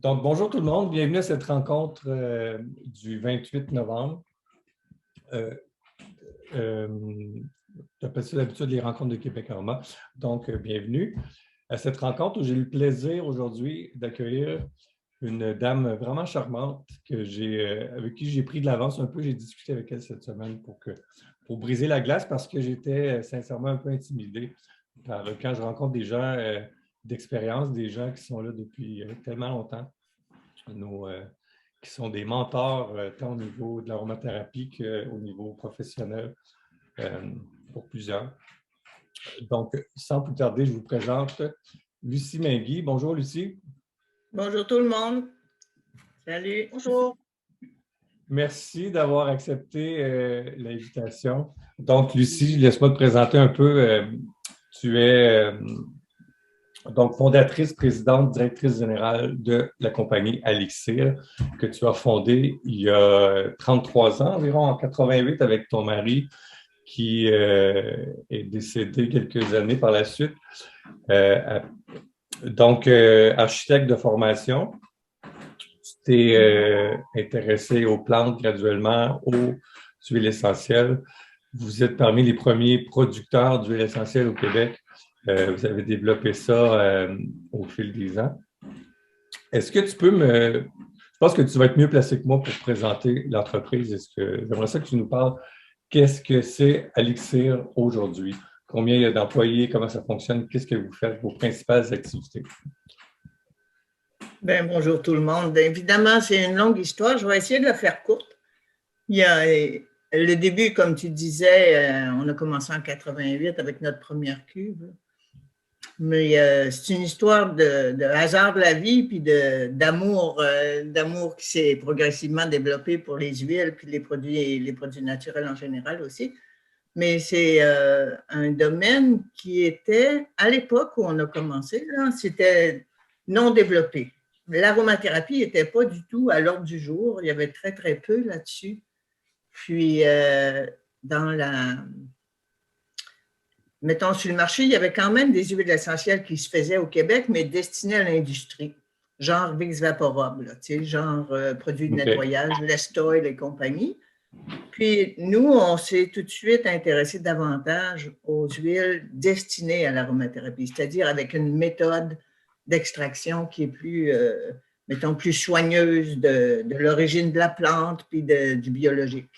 Donc, bonjour tout le monde, bienvenue à cette rencontre du 28 novembre. Euh, J'appelle ça d'habitude les rencontres de Québec Arma. Donc, bienvenue à cette rencontre où j'ai eu le plaisir aujourd'hui d'accueillir une dame vraiment charmante avec qui j'ai pris de l'avance un peu. J'ai discuté avec elle cette semaine pour briser la glace parce que j'étais sincèrement un peu intimidé quand je rencontre des gens d'expérience, des gens qui sont là depuis tellement longtemps. Qui sont des mentors tant au niveau de l'aromathérapie qu'au niveau professionnel euh, pour plusieurs. Donc, sans plus tarder, je vous présente Lucie Mainguy. Bonjour, Lucie. Bonjour tout le monde. Salut. Bonjour. Merci d'avoir accepté l'invitation. Donc, Lucie, laisse-moi te présenter un peu. Tu es donc fondatrice, présidente, directrice générale de la compagnie Alixir, que tu as fondée il y a 33 ans, environ en 88, avec ton mari, qui est décédé quelques années par la suite. Donc, architecte de formation, tu t'es intéressé aux plantes graduellement, aux huiles essentielles. Vous êtes parmi les premiers producteurs d'huiles essentielles au Québec. Vous avez développé ça au fil des ans. Est-ce que tu peux je pense que tu vas être mieux placé que moi pour présenter l'entreprise. J'aimerais ça que tu nous parles. Qu'est-ce que c'est Alixir aujourd'hui? Combien il y a d'employés? Comment ça fonctionne? Qu'est-ce que vous faites? Vos principales activités? Bonjour tout le monde. Évidemment, c'est une longue histoire. Je vais essayer de la faire courte. Il y a le début, comme tu disais, on a commencé en 88 avec notre première cuve. Mais c'est une histoire de hasard de la vie puis d'amour qui s'est progressivement développé pour les huiles puis les produits naturels en général aussi. Mais c'est un domaine qui était, à l'époque où on a commencé, c'était non développé. L'aromathérapie n'était pas du tout à l'ordre du jour. Il y avait très, très peu là-dessus. Puis, mettons, sur le marché, il y avait quand même des huiles essentielles qui se faisaient au Québec, mais destinées à l'industrie, genre Vicks Vaporub, genre produits de nettoyage, Lestoil et compagnie. Puis, nous, on s'est tout de suite intéressé davantage aux huiles destinées à l'aromathérapie, c'est-à-dire avec une méthode d'extraction qui est plus, mettons, plus soigneuse de l'origine de la plante puis du biologique.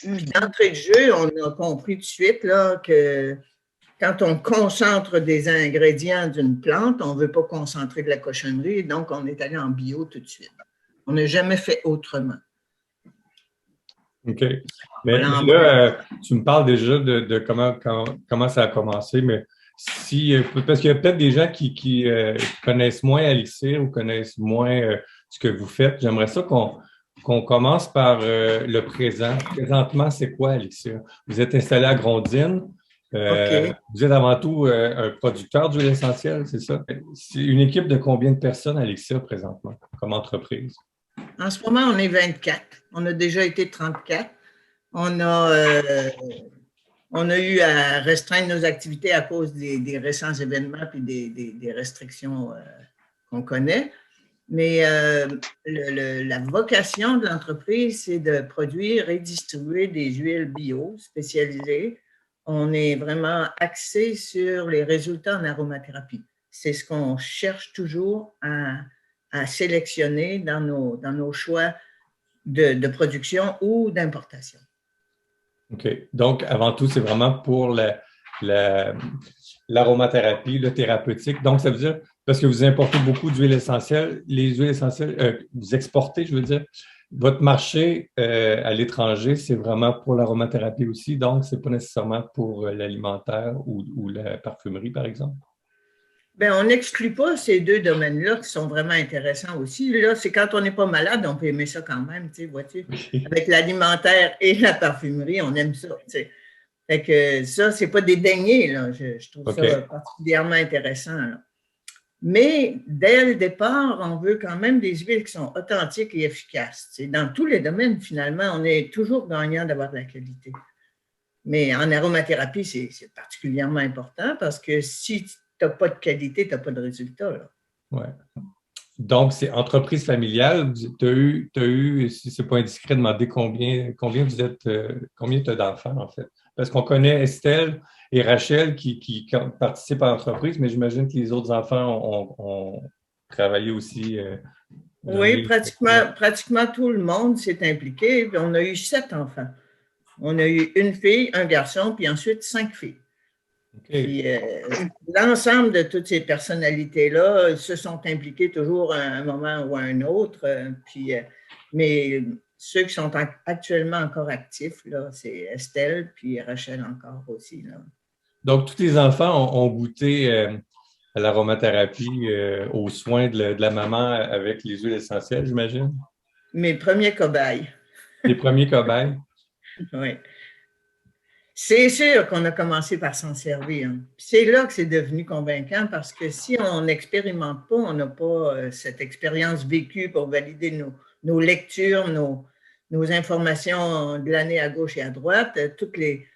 Puis, d'entrée de jeu, on a compris tout de suite là, que quand on concentre des ingrédients d'une plante, on ne veut pas concentrer de la cochonnerie, donc on est allé en bio tout de suite. On n'a jamais fait autrement. OK. Mais là, tu me parles déjà de comment ça a commencé, mais parce qu'il y a peut-être des gens qui connaissent moins Alixir ou connaissent moins ce que vous faites. J'aimerais ça qu'on commence par le présent. Présentement, c'est quoi Alixir? Vous êtes installé à Grondines. Okay. Vous êtes avant tout un producteur d'huile essentielle, c'est ça? C'est une équipe de combien de personnes à Alixir présentement, comme entreprise? En ce moment, on est 24. On a déjà été 34. On a eu à restreindre nos activités à cause des récents événements et des restrictions qu'on connaît. Mais la vocation de l'entreprise, c'est de produire et distribuer des huiles bio spécialisées. On est vraiment axé sur les résultats en aromathérapie. C'est ce qu'on cherche toujours à sélectionner dans nos choix de production ou d'importation. OK. Donc, avant tout, c'est vraiment pour l'aromathérapie, le thérapeutique. Donc, ça veut dire, parce que vous importez beaucoup d'huiles essentielles, les huiles essentielles, vous exportez, je veux dire, votre marché à l'étranger, c'est vraiment pour l'aromathérapie aussi, donc ce n'est pas nécessairement pour l'alimentaire ou la parfumerie, par exemple? On n'exclut pas ces deux domaines-là qui sont vraiment intéressants aussi. Là, c'est quand on n'est pas malade, on peut aimer ça quand même, tu sais, vois-tu. Avec l'alimentaire et la parfumerie, on aime ça, tu sais. Fait que ça, c'est pas dédaigné, là. Je trouve ça particulièrement intéressant, là. Mais dès le départ, on veut quand même des huiles qui sont authentiques et efficaces. Tu sais. Dans tous les domaines, finalement, on est toujours gagnant d'avoir de la qualité. Mais en aromathérapie, c'est particulièrement important parce que si tu n'as pas de qualité, tu n'as pas de résultat. Oui. Donc, c'est entreprise familiale. Tu as eu, si ce n'est pas indiscret, demander combien vous êtes, combien tu as d'enfants, en fait. Parce qu'on connaît Estelle et Rachel qui participent à l'entreprise, mais j'imagine que les autres enfants ont travaillé aussi dans Oui, les... pratiquement tout le monde s'est impliqué. Puis on a eu 7 enfants. On a eu une fille, un garçon, puis ensuite 5 filles. Okay. Puis l'ensemble de toutes ces personnalités-là se sont impliquées toujours à un moment ou à un autre. Mais ceux qui sont actuellement encore actifs, là, c'est Estelle, puis Rachel encore aussi. Là. Donc, tous les enfants ont goûté à l'aromathérapie, aux soins de la maman avec les huiles essentielles, j'imagine? Mes premiers cobayes. Les premiers cobayes? Oui. C'est sûr qu'on a commencé par s'en servir. C'est là que c'est devenu convaincant parce que si on n'expérimente pas, on n'a pas cette expérience vécue pour valider nos lectures, nos informations glanées à gauche et à droite, toutes les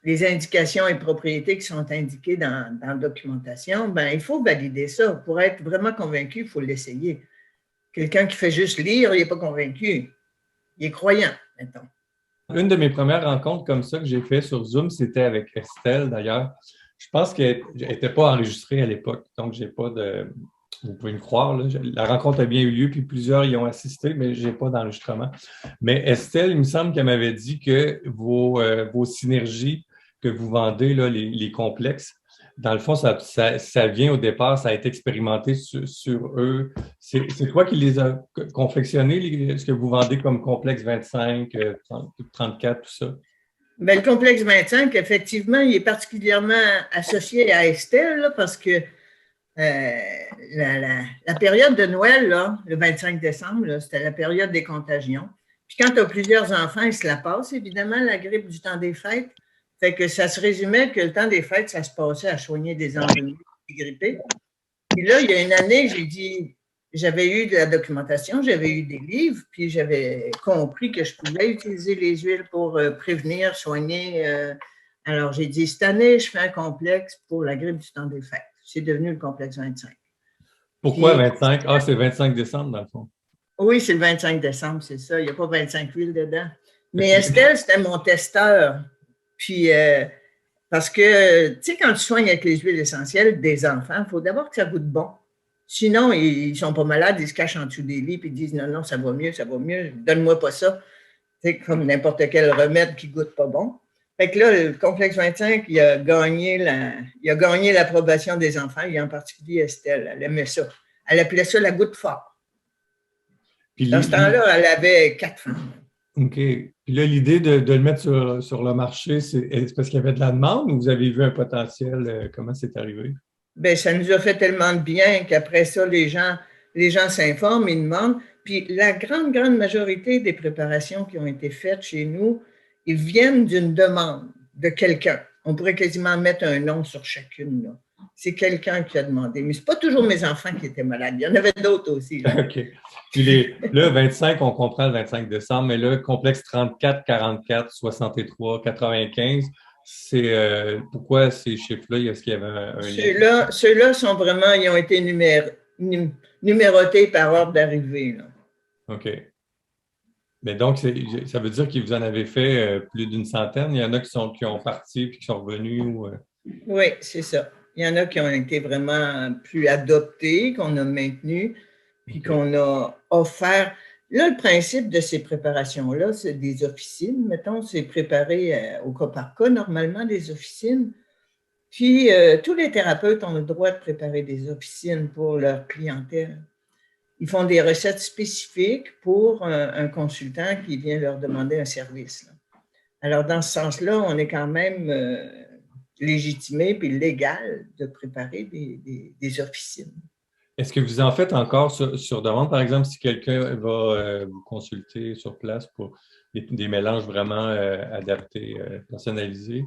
indications et propriétés qui sont indiquées dans la documentation, ben, il faut valider ça. Pour être vraiment convaincu, il faut l'essayer. Quelqu'un qui fait juste lire, il n'est pas convaincu. Il est croyant, mettons. Une de mes premières rencontres comme ça que j'ai fait sur Zoom, c'était avec Estelle, d'ailleurs. Je pense qu'elle n'était pas enregistrée à l'époque, donc j'ai pas de... Vous pouvez me croire, là. La rencontre a bien eu lieu, puis plusieurs y ont assisté, mais je n'ai pas d'enregistrement. Mais Estelle, il me semble qu'elle m'avait dit que vos synergies que vous vendez, là, les complexes, dans le fond, ça vient au départ, ça a été expérimenté sur eux. C'est toi qui les as confectionnés, ce que vous vendez comme complexe 25, 34, tout ça? Bien, le complexe 25, effectivement, il est particulièrement associé à Estelle là, parce que la période de Noël, là, le 25 décembre, c'était la période des contagions. Puis quand tu as plusieurs enfants, ils se la passent, évidemment, la grippe du temps des fêtes. Fait que ça se résumait que le temps des fêtes, ça se passait à soigner des enrhumés, des grippés. Puis là, il y a une année, j'avais eu de la documentation, j'avais eu des livres, puis j'avais compris que je pouvais utiliser les huiles pour prévenir, soigner. Alors, j'ai dit, cette année, je fais un complexe pour la grippe du temps des fêtes. C'est devenu le complexe 25. Pourquoi 25? Ah, c'est 25 décembre, dans le fond. Oui, c'est le 25 décembre, c'est ça. Il n'y a pas 25 huiles dedans. Mais Estelle, c'était mon testeur. Puis, parce que, tu sais, quand tu soignes avec les huiles essentielles des enfants, il faut d'abord que ça goûte bon. Sinon, ils ne sont pas malades, ils se cachent en dessous des lits et ils disent non, non, ça va mieux, donne-moi pas ça. C'est comme n'importe quel remède qui ne goûte pas bon. Fait que là, le complexe 25, il a gagné l'approbation des enfants, et en particulier Estelle. Elle aimait ça. Elle appelait ça la goutte forte. Dans ce temps-là, elle avait 4 femmes. OK. Puis là, l'idée de le mettre sur le marché, c'est parce qu'il y avait de la demande ou vous avez vu un potentiel? Comment c'est arrivé? Bien, ça nous a fait tellement de bien qu'après ça, les gens s'informent, ils demandent. Puis la grande majorité des préparations qui ont été faites chez nous, ils viennent d'une demande de quelqu'un. On pourrait quasiment mettre un nom sur chacune. Là. C'est quelqu'un qui a demandé. Mais ce n'est pas toujours mes enfants qui étaient malades. Il y en avait d'autres aussi. Là. OK. Puis là, 25, on comprend le 25 décembre, mais là, complexe 34, 44, 63, 95, c'est pourquoi ces chiffres-là? Est-ce qu'il y avait un lien? Ceux-là sont vraiment, ils ont été numérotés par ordre d'arrivée. OK. Mais donc, ça veut dire que vous en avez fait plus d'une centaine? Il y en a qui ont parti puis qui sont revenus? Oui, c'est ça. Il y en a qui ont été vraiment plus adoptés, qu'on a maintenus, puis qu'on a offert. Là, le principe de ces préparations-là, c'est des officines. Mettons, c'est préparé au cas par cas, normalement, des officines. Puis, tous les thérapeutes ont le droit de préparer des officines pour leur clientèle. Ils font des recettes spécifiques pour un consultant qui vient leur demander un service. Là. Alors, dans ce sens-là, on est quand même légitimé puis légal de préparer des officines. Est-ce que vous en faites encore sur demande, par exemple, si quelqu'un va vous consulter sur place pour des mélanges vraiment adaptés, personnalisés?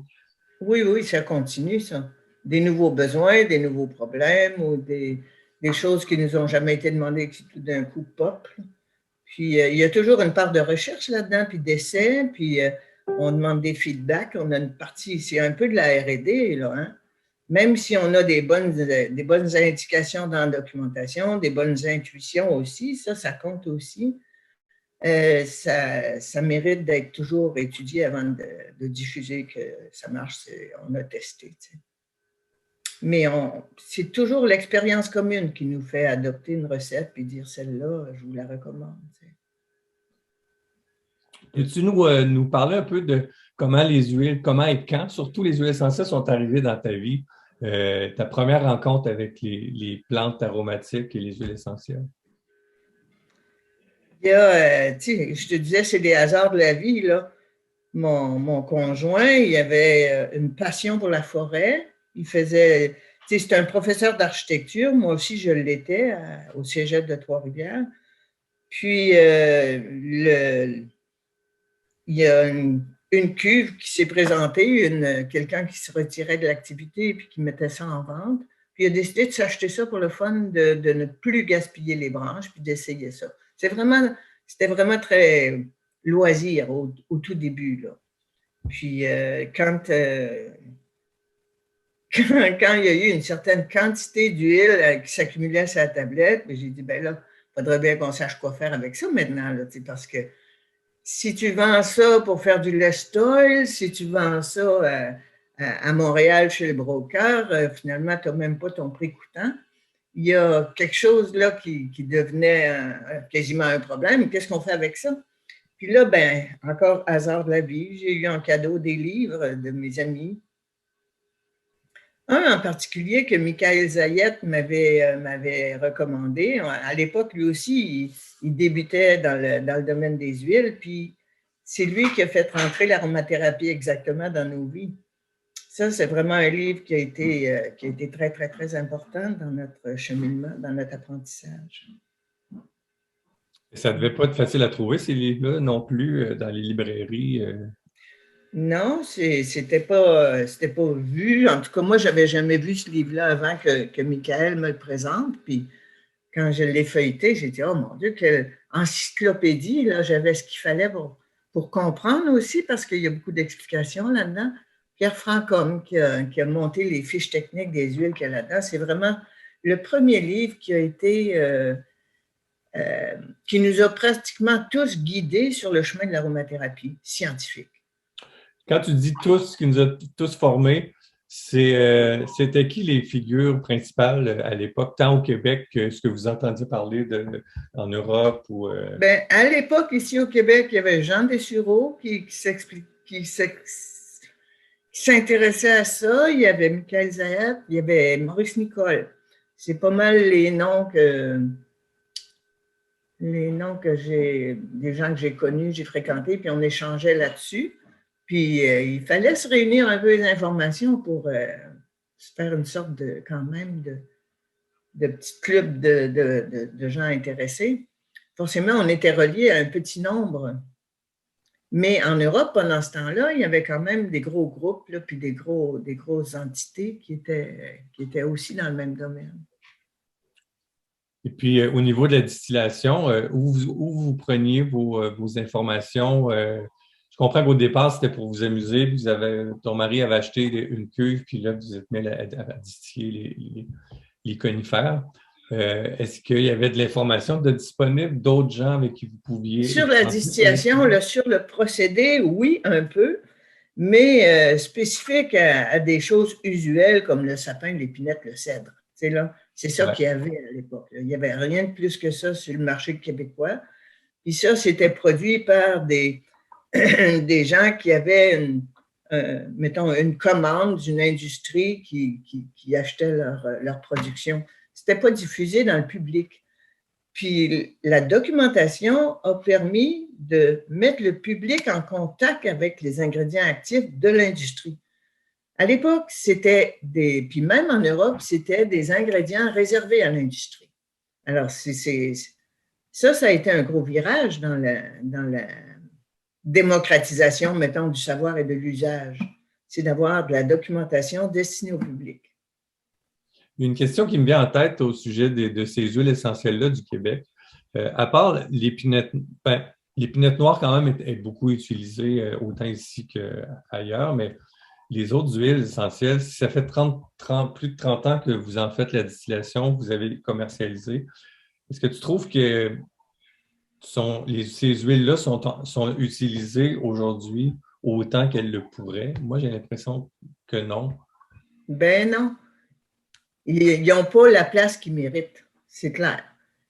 Oui, ça continue, ça. Des nouveaux besoins, des nouveaux problèmes ou des choses qui ne nous ont jamais été demandées qui tout d'un coup pop. Puis, il y a toujours une part de recherche là-dedans, puis d'essai, puis on demande des feedbacks. On a une partie, c'est un peu de la R&D, là, hein? même si on a des bonnes indications dans la documentation, des bonnes intuitions aussi, ça compte aussi. Ça mérite d'être toujours étudié avant de diffuser que ça marche, on a testé. Tu sais. Mais c'est toujours l'expérience commune qui nous fait adopter une recette puis dire celle-là, je vous la recommande. Tu sais. Peux-tu nous parler un peu de comment les huiles, comment et quand, surtout les huiles essentielles sont arrivées dans ta vie, ta première rencontre avec les plantes aromatiques et les huiles essentielles? Il y a, tu sais, je te disais, c'est des hasards de la vie, là. Mon conjoint, il avait une passion pour la forêt. Il faisait, tu sais, c'est un professeur d'architecture. Moi aussi, je l'étais au Cégep de Trois-Rivières. Puis, il y a une cuve qui s'est présentée, quelqu'un qui se retirait de l'activité et puis qui mettait ça en vente. Puis, il a décidé de s'acheter ça pour le fun, de ne plus gaspiller les branches puis d'essayer ça. C'était vraiment très loisir au tout début, là. Puis quand il y a eu une certaine quantité d'huile qui s'accumulait sur la tablette, j'ai dit, ben là, il faudrait bien qu'on sache quoi faire avec ça maintenant, là, parce que si tu vends ça pour faire du lest oil, si tu vends ça à Montréal chez le broker, finalement, tu n'as même pas ton prix coûtant. Il y a quelque chose là qui devenait quasiment un problème. Qu'est-ce qu'on fait avec ça? Puis là, ben, encore hasard de la vie, j'ai eu en cadeau des livres de mes amis. Un en particulier que Michael Zayat m'avait recommandé. À l'époque, lui aussi, il débutait dans le domaine des huiles, puis c'est lui qui a fait rentrer l'aromathérapie exactement dans nos vies. Ça, c'est vraiment un livre qui a été très, très, très important dans notre cheminement, dans notre apprentissage. Ça ne devait pas être facile à trouver, ces livres-là, non plus, dans les librairies. Non, c'était pas vu. En tout cas, moi, j'avais jamais vu ce livre-là avant que Michael me le présente. Puis quand je l'ai feuilleté, j'ai dit, oh mon Dieu, quelle encyclopédie, là, j'avais ce qu'il fallait pour comprendre aussi, parce qu'il y a beaucoup d'explications là-dedans. Pierre Francom qui a monté les fiches techniques des huiles qu'il y a là-dedans, c'est vraiment le premier livre qui a été qui nous a pratiquement tous guidés sur le chemin de l'aromathérapie scientifique. Quand tu dis tous, qui nous a tous formés, c'était qui les figures principales à l'époque, tant au Québec que ce que vous entendiez parler en Europe ou… Ben, à l'époque, ici au Québec, il y avait Jean Dessureau qui s'intéressait à ça. Il y avait Michael Zayat, il y avait Maurice Nicole. C'est pas mal les noms des gens que j'ai connus, j'ai fréquentés, puis on échangeait là-dessus. Puis il fallait se réunir un peu les informations pour se faire une sorte quand même de petit club de gens intéressés. Forcément, on était reliés à un petit nombre. Mais en Europe, pendant ce temps-là, il y avait quand même des gros groupes, là, puis des grosses entités qui étaient aussi dans le même domaine. Et puis, au niveau de la distillation, où vous preniez vos informations? Je comprends qu'au départ, c'était pour vous amuser, puis ton mari avait acheté une cuve, puis là, vous êtes mis à distiller les conifères. Est-ce qu'il y avait de l'information de disponible, d'autres gens avec qui vous pouviez… Sur la distillation, là, sur le procédé, oui, un peu, mais spécifique à des choses usuelles comme le sapin, l'épinette, le cèdre. C'est ça qu'il y avait à l'époque. Il n'y avait rien de plus que ça sur le marché québécois. Puis ça, c'était produit par des gens qui avaient mettons, une commande d'une industrie qui achetait leur production. Ce n'était pas diffusé dans le public. Puis la documentation a permis de mettre le public en contact avec les ingrédients actifs de l'industrie. À l'époque, puis même en Europe, c'était des ingrédients réservés à l'industrie. Alors, ça a été un gros virage dans la démocratisation, mettons, du savoir et de l'usage. C'est d'avoir de la documentation destinée au public. Une question qui me vient en tête au sujet de ces huiles essentielles-là du Québec, à part l'épinette, l'épinette noire quand même est beaucoup utilisée autant ici qu'ailleurs, mais les autres huiles essentielles, si ça fait plus de 30 ans que vous en faites la distillation, vous avez commercialisé, est-ce que tu trouves que ces huiles-là sont utilisées aujourd'hui autant qu'elles le pourraient? Moi, j'ai l'impression que non. Ben non. Ils n'ont pas la place qu'ils méritent, c'est clair.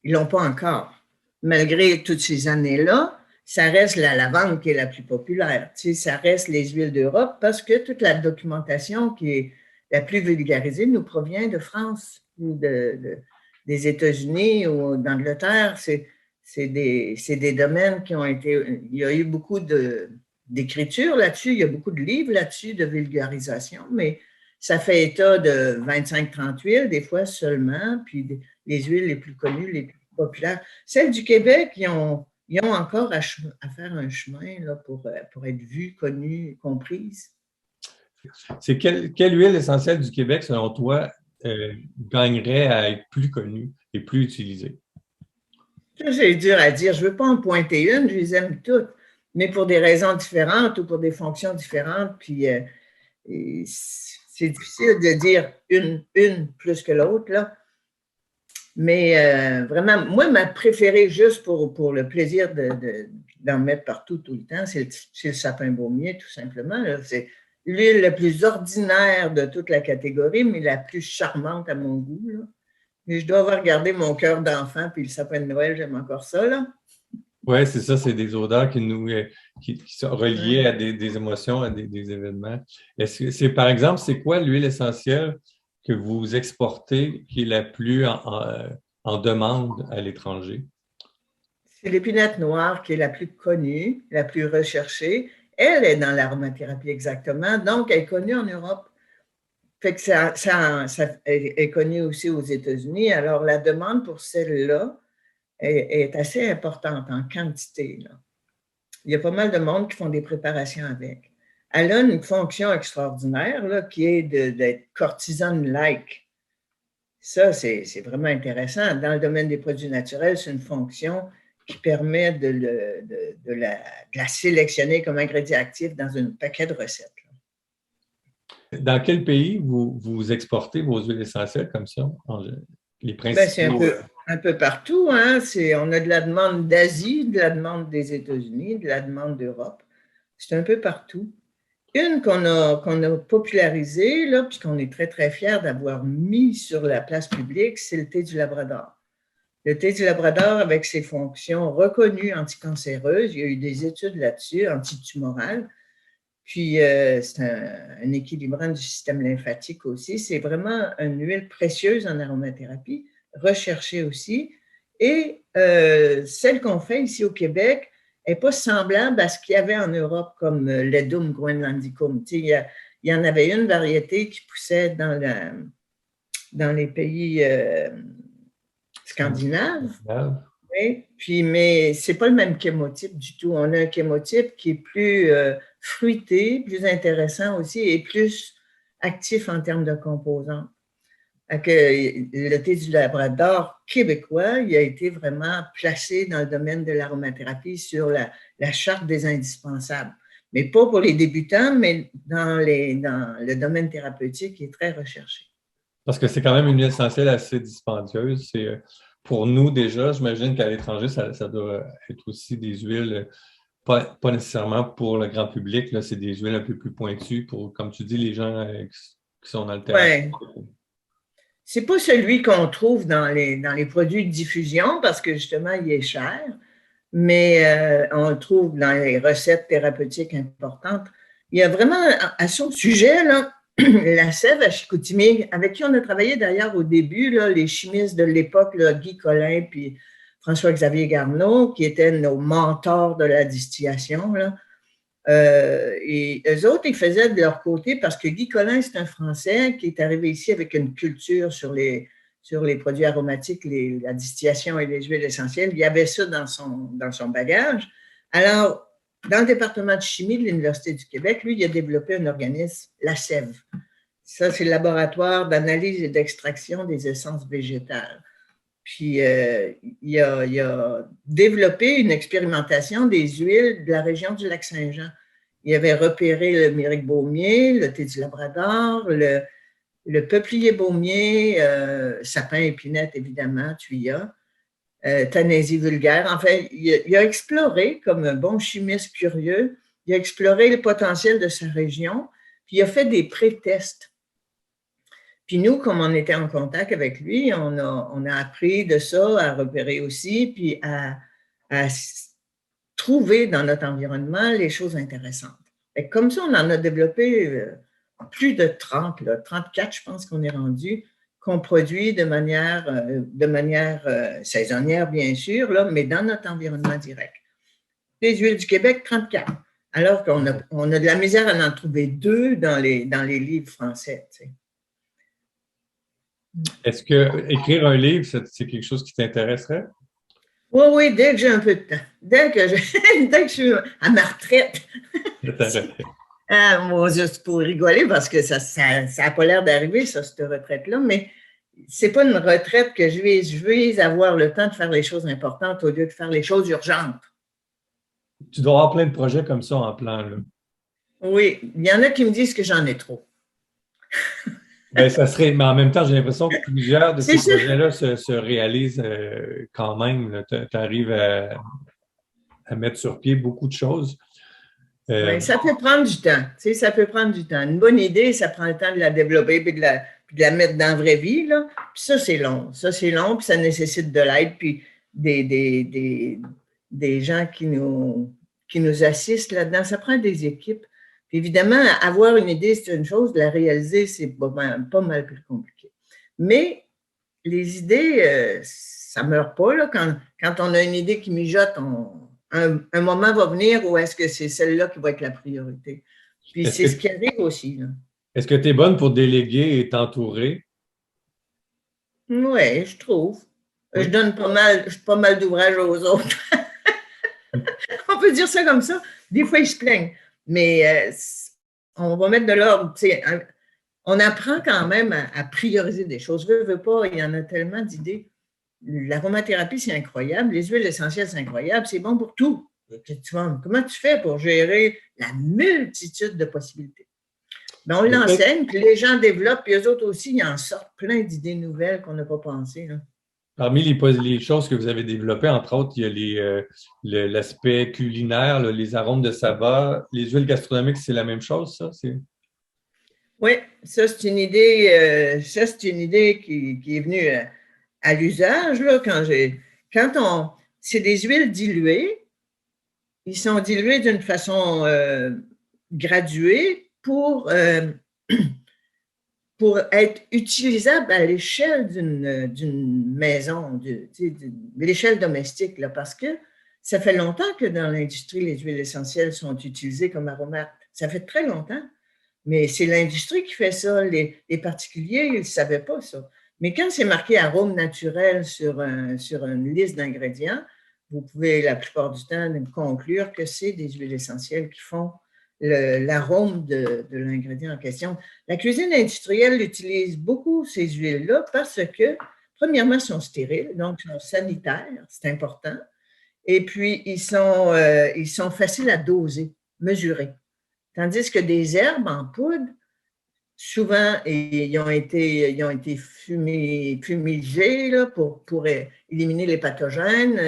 Ils ne l'ont pas encore. Malgré toutes ces années-là, ça reste la lavande qui est la plus populaire. Tu sais, ça reste les huiles d'Europe parce que toute la documentation qui est la plus vulgarisée nous provient de France ou des États-Unis ou d'Angleterre. C'est des domaines qui ont été… Il y a eu beaucoup d'écriture là-dessus, il y a beaucoup de livres là-dessus, de vulgarisation, mais ça fait état de 25-30 huiles, des fois seulement, puis les huiles les plus connues, les plus populaires. Celles du Québec, ils ont encore à faire un chemin là, pour être vues, connues, comprises. C'est quelle huile essentielle du Québec, selon toi, gagnerait à être plus connue et plus utilisée? Ça, c'est dur à dire. Je ne veux pas en pointer une, je les aime toutes, mais pour des raisons différentes ou pour des fonctions différentes. Puis c'est difficile de dire une plus que l'autre, là. Mais vraiment, moi, ma préférée, juste pour le plaisir d'en mettre partout tout le temps, c'est le sapin baumier, tout simplement. C'est l'huile la plus ordinaire de toute la catégorie, mais la plus charmante à mon goût, là. Mais je dois avoir gardé mon cœur d'enfant, puis le sapin de Noël, j'aime encore ça, là. Oui, c'est ça, c'est des odeurs qui sont reliées à des émotions, à des événements. Par exemple, c'est quoi l'huile essentielle que vous exportez qui est la plus en demande à l'étranger? C'est l'épinette noire qui est la plus connue, la plus recherchée. Elle est dans l'aromathérapie exactement, donc elle est connue en Europe. Fait que ça est connu aussi aux États-Unis. Alors, la demande pour celle-là est assez importante en quantité, là. Il y a pas mal de monde qui font des préparations avec. Elle a une fonction extraordinaire là, qui est d'être cortisone-like. Ça, c'est vraiment intéressant. Dans le domaine des produits naturels, c'est une fonction qui permet de la sélectionner comme ingrédient actif dans un paquet de recettes. Dans quel pays vous exportez vos huiles essentielles comme ça? Les Ben, c'est principaux. un peu partout, hein. On a de la demande d'Asie, de la demande des États-Unis, de la demande d'Europe. C'est un peu partout. Une qu'on a popularisée, là, puis qu'on est très, très fiers d'avoir mis sur la place publique, c'est le thé du Labrador. Le thé du Labrador, avec ses fonctions reconnues anticancéreuses, il y a eu des études là-dessus, antitumorales. Puis, c'est un équilibrant du système lymphatique aussi. C'est vraiment une huile précieuse en aromathérapie, recherchée aussi. Et celle qu'on fait ici au Québec n'est pas semblable à ce qu'il y avait en Europe, comme l'Edum groenlandicum. Il y en avait une variété qui poussait dans les pays scandinaves. Oui. Puis, mais ce n'est pas le même chémotype du tout. On a un chémotype qui est plus fruité, plus intéressant aussi et plus actif en termes de composants. Le thé du Labrador québécois, il a été vraiment placé dans le domaine de l'aromathérapie sur la charte des indispensables. Mais pas pour les débutants, mais dans le domaine thérapeutique qui est très recherché. Parce que c'est quand même une huile essentielle assez dispendieuse. Pour nous, déjà, j'imagine qu'à l'étranger, ça doit être aussi des huiles, pas nécessairement pour le grand public, c'est des huiles un peu plus pointues pour, comme tu dis, les gens qui sont dans le thérapeutique. Ouais. C'est pas celui qu'on trouve dans les produits de diffusion parce que justement, il est cher, mais on le trouve dans les recettes thérapeutiques importantes. Il y a vraiment, à son sujet, là, la sève à Chicoutimi, avec qui on a travaillé d'ailleurs au début, là, les chimistes de l'époque, Guy Collin puis François-Xavier Garneau, qui étaient nos mentors de la distillation, là. Et eux autres, ils faisaient de leur côté parce que Guy Collin, c'est un Français qui est arrivé ici avec une culture sur les produits aromatiques, la distillation et les huiles essentielles. Il y avait ça dans son bagage. Alors, dans le département de chimie de l'Université du Québec, lui, il a développé un organisme, la sève. Ça, c'est le laboratoire d'analyse et d'extraction des essences végétales. Puis, il a développé une expérimentation des huiles de la région du Lac-Saint-Jean. Il avait repéré le myrique baumier, le thé du Labrador, le peuplier baumier, sapin épinette, évidemment, thuya, Tanésie vulgaire. En fait, il a exploré, comme un bon chimiste curieux, il a exploré le potentiel de sa région, puis il a fait des pré-tests. Puis nous, comme on était en contact avec lui, on a appris de ça, à repérer aussi, puis à trouver dans notre environnement les choses intéressantes. Et comme ça, on en a développé plus de 30, là, 34, je pense qu'on est rendu, qu'on produit de manière saisonnière, bien sûr, là, mais dans notre environnement direct. Les huiles du Québec, 34. Alors qu'on a de la misère à en trouver 2 dans les livres français. Tu sais. Est-ce que écrire un livre, c'est quelque chose qui t'intéresserait? Oui, oui, dès que j'ai un peu de temps. Dès que je suis à ma retraite. Moi, juste pour rigoler, parce que ça n'a pas l'air d'arriver, ça, cette retraite-là, mais c'est pas une retraite que je vise avoir le temps de faire les choses importantes au lieu de faire les choses urgentes. Tu dois avoir plein de projets comme ça en plan, là. Oui, il y en a qui me disent que j'en ai trop. Ben, ça serait, mais en même temps, j'ai l'impression que plusieurs de ces projets-là se réalisent quand même. Tu arrives à mettre sur pied beaucoup de choses. Oui, ça peut prendre du temps. Tu sais, ça peut prendre du temps. Une bonne idée, ça prend le temps de la développer puis de la mettre dans la vraie vie. Là. Puis ça, c'est long. Ça, c'est long, puis ça nécessite de l'aide, puis des gens qui nous assistent là-dedans. Ça prend des équipes. Puis évidemment, avoir une idée, c'est une chose. De la réaliser, c'est pas mal plus compliqué. Mais les idées, ça ne meurt pas. Là. Quand on a une idée qui mijote, un moment va venir où est-ce que c'est celle-là qui va être la priorité. Puis c'est ce qui arrive aussi. Est-ce que tu es bonne pour déléguer et t'entourer? Oui, je trouve. Oui. Je donne pas mal d'ouvrages aux autres. On peut dire ça comme ça. Des fois, ils se plaignent. Mais on va mettre de l'ordre. On apprend quand même à prioriser des choses. Veux pas, il y en a tellement d'idées. L'aromathérapie, c'est incroyable. Les huiles essentielles, c'est incroyable. C'est bon pour tout. Comment tu fais pour gérer la multitude de possibilités? Ben, on l'enseigne, puis les gens développent, puis eux autres aussi, ils en sortent plein d'idées nouvelles qu'on n'a pas pensées. Là. Parmi les choses que vous avez développées, entre autres, il y a l'aspect culinaire, là, les arômes de sabbat. Les huiles gastronomiques, c'est la même chose, ça? Oui, ça, c'est une idée, qui est venue à l'usage. C'est des huiles diluées. Ils sont dilués d'une façon graduée pour être utilisables à l'échelle d'une maison, de l'échelle domestique, là, parce que ça fait longtemps que dans l'industrie, les huiles essentielles sont utilisées comme aromates. Ça fait très longtemps. Mais c'est l'industrie qui fait ça. Les particuliers, ils ne savaient pas ça. Mais quand c'est marqué arôme naturel sur une liste d'ingrédients, vous pouvez la plupart du temps conclure que c'est des huiles essentielles qui font l'arôme de l'ingrédient en question. La cuisine industrielle utilise beaucoup ces huiles-là parce que, premièrement, elles sont stériles, donc ils sont sanitaires, c'est important. Et puis, ils sont faciles à doser, mesurer. Tandis que des herbes en poudre, souvent, ils ont été fumigés là, pour éliminer les pathogènes.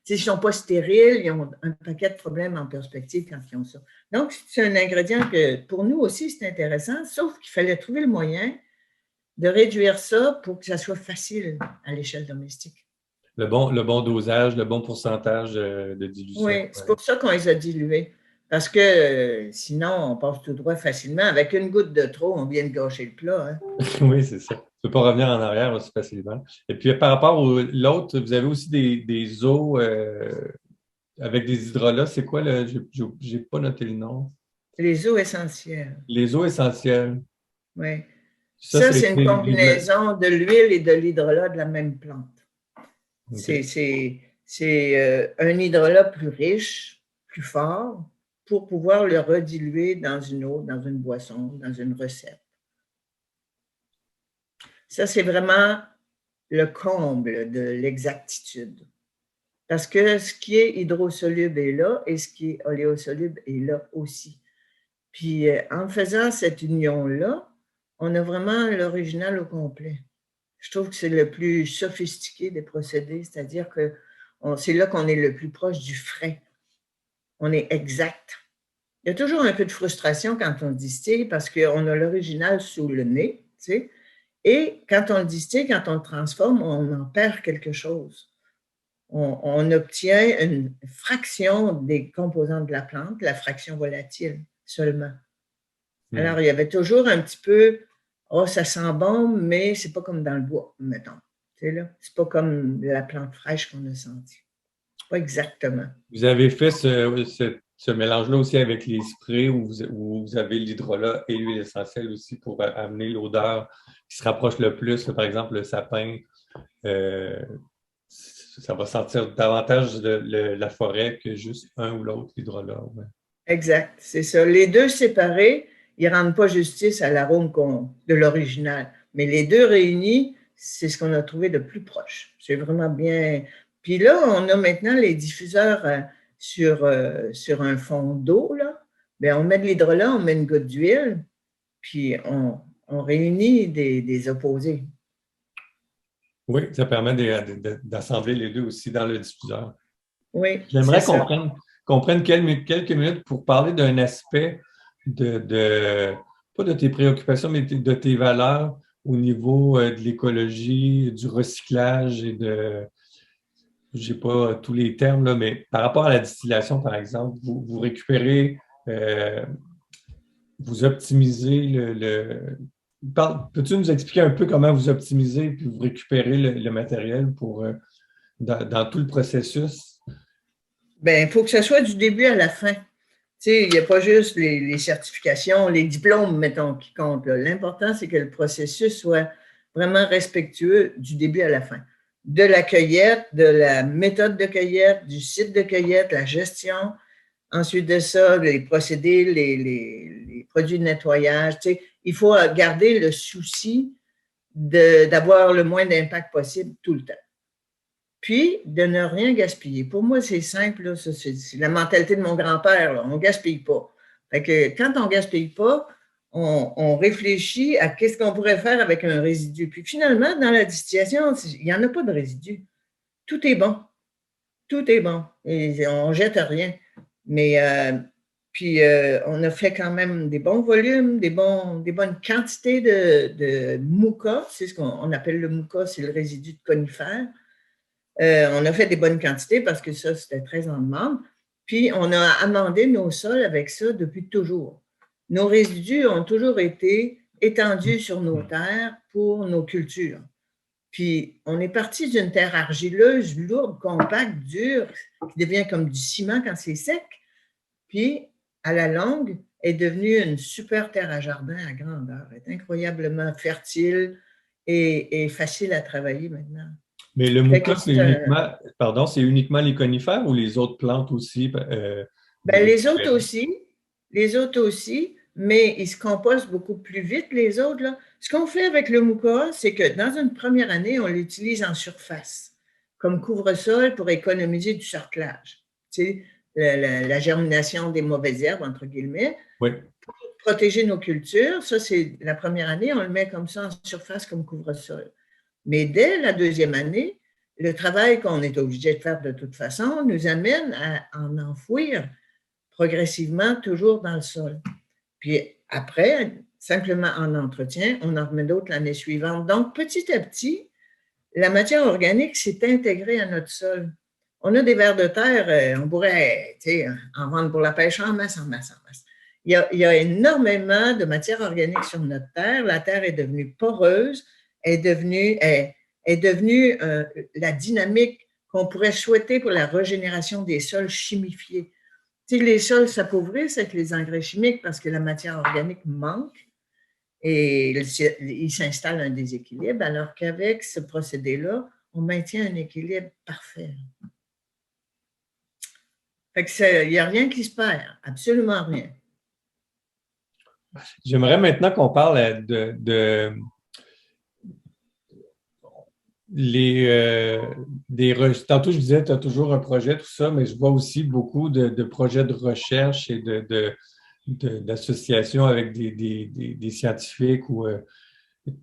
Ils ne sont pas stériles, ils ont un paquet de problèmes en perspective quand ils ont ça. Donc, c'est un ingrédient que, pour nous aussi, c'est intéressant, sauf qu'il fallait trouver le moyen de réduire ça pour que ça soit facile à l'échelle domestique. Le bon dosage, le bon pourcentage de dilution. Oui, c'est pour ça qu'on les a dilués. Parce que sinon, on passe tout droit facilement. Avec une goutte de trop, on vient de gâcher le plat. Hein? Oui, c'est ça. Tu ne peux pas revenir en arrière aussi facilement. Et puis, par rapport à l'autre, vous avez aussi des eaux avec des hydrolats. C'est quoi le. Je n'ai pas noté le nom. Les eaux essentielles. Les eaux essentielles. Oui. Ça c'est une combinaison de l'huile et de l'hydrolat de la même plante. Okay. C'est un hydrolat plus riche, plus fort, pour pouvoir le rediluer dans une eau, dans une boisson, dans une recette. Ça, c'est vraiment le comble de l'exactitude. Parce que ce qui est hydrosoluble est là et ce qui est oléosoluble est là aussi. Puis en faisant cette union-là, on a vraiment l'original au complet. Je trouve que c'est le plus sophistiqué des procédés, c'est-à-dire que c'est là qu'on est le plus proche du frais. On est exact. Il y a toujours un peu de frustration quand on distille parce qu'on a l'original sous le nez, tu sais, et quand on le distille, quand on le transforme, on en perd quelque chose. On obtient une fraction des composants de la plante, la fraction volatile seulement. Alors, il y avait toujours un petit peu, oh, ça sent bon, mais c'est pas comme dans le bois, mettons. C'est pas comme la plante fraîche qu'on a sentie. Pas exactement. Vous avez fait ce mélange-là aussi avec les sprays où vous avez l'hydrolat et l'huile essentielle aussi pour amener l'odeur qui se rapproche le plus. Par exemple, le sapin, ça va sentir davantage la forêt que juste un ou l'autre, l'hydrolat. Ouais. Exact, c'est ça. Les deux séparés, ils ne rendent pas justice à l'arôme de l'original. Mais les deux réunis, c'est ce qu'on a trouvé de plus proche. C'est vraiment bien. Puis là, on a maintenant les diffuseurs sur un fond d'eau. Bien, on met de l'hydrolat, on met une goutte d'huile, puis on réunit des opposés. Oui, ça permet d'assembler les deux aussi dans le diffuseur. Oui. J'aimerais qu'on prenne quelques minutes pour parler d'un aspect pas de tes préoccupations, mais de tes valeurs au niveau de l'écologie, du recyclage et je n'ai pas tous les termes, là, mais par rapport à la distillation, par exemple, vous récupérez, vous optimisez Peux-tu nous expliquer un peu comment vous optimisez puis vous récupérez le matériel dans tout le processus? Bien, il faut que ce soit du début à la fin. Tu sais, il n'y a pas juste les certifications, les diplômes, mettons, qui comptent. L'important, c'est que le processus soit vraiment respectueux du début à la fin. De la cueillette, de la méthode de cueillette, du site de cueillette, la gestion. Ensuite de ça, les procédés, les produits de nettoyage. Tu sais, il faut garder le souci d'avoir le moins d'impact possible tout le temps. Puis, de ne rien gaspiller. Pour moi, c'est simple, c'est la mentalité de mon grand-père. On ne gaspille pas. Fait que quand on ne gaspille pas, on réfléchit à qu'est-ce qu'on pourrait faire avec un résidu. Puis finalement, dans la distillation, il n'y en a pas de résidu. Tout est bon. Tout est bon. Et on ne jette rien. Mais puis, on a fait quand même des bons volumes, des bonnes quantités de mouka. C'est ce qu'on appelle le mouka, c'est le résidu de conifère. On a fait des bonnes quantités parce que ça, c'était très en demande. Puis, on a amendé nos sols avec ça depuis toujours. Nos résidus ont toujours été étendus sur nos terres pour nos cultures. Puis, on est parti d'une terre argileuse, lourde, compacte, dure, qui devient comme du ciment quand c'est sec. Puis, à la longue, est devenue une super terre à jardin à grandeur. Elle est incroyablement fertile et facile à travailler maintenant. Mais le mouka, c'est uniquement les conifères ou les autres plantes aussi? Ben, les autres aussi, mais ils se compostent beaucoup plus vite, les autres. Là. Ce qu'on fait avec le mouka, c'est que dans une première année, on l'utilise en surface, comme couvre-sol pour économiser du sarclage. Tu sais, la germination des mauvaises herbes, entre guillemets. Oui. Pour protéger nos cultures, ça, c'est la première année, on le met comme ça en surface comme couvre-sol. Mais dès la deuxième année, le travail qu'on est obligé de faire de toute façon nous amène à en enfouir progressivement toujours dans le sol. Puis après, simplement en entretien, on en remet d'autres l'année suivante. Donc, petit à petit, la matière organique s'est intégrée à notre sol. On a des vers de terre, on pourrait en vendre pour la pêche en masse, en masse, en masse. Il y a énormément de matière organique sur notre terre. La terre est devenue poreuse, est devenue la dynamique qu'on pourrait souhaiter pour la régénération des sols chimifiés. Tu sais, les sols s'appauvrissent avec les engrais chimiques parce que la matière organique manque et il s'installe un déséquilibre, alors qu'avec ce procédé-là, on maintient un équilibre parfait. Fait que il n'y a rien qui se perd, absolument rien. J'aimerais maintenant qu'on parle tantôt, je disais, tu as toujours un projet, tout ça, mais je vois aussi beaucoup de projets de recherche et d'association avec des scientifiques ou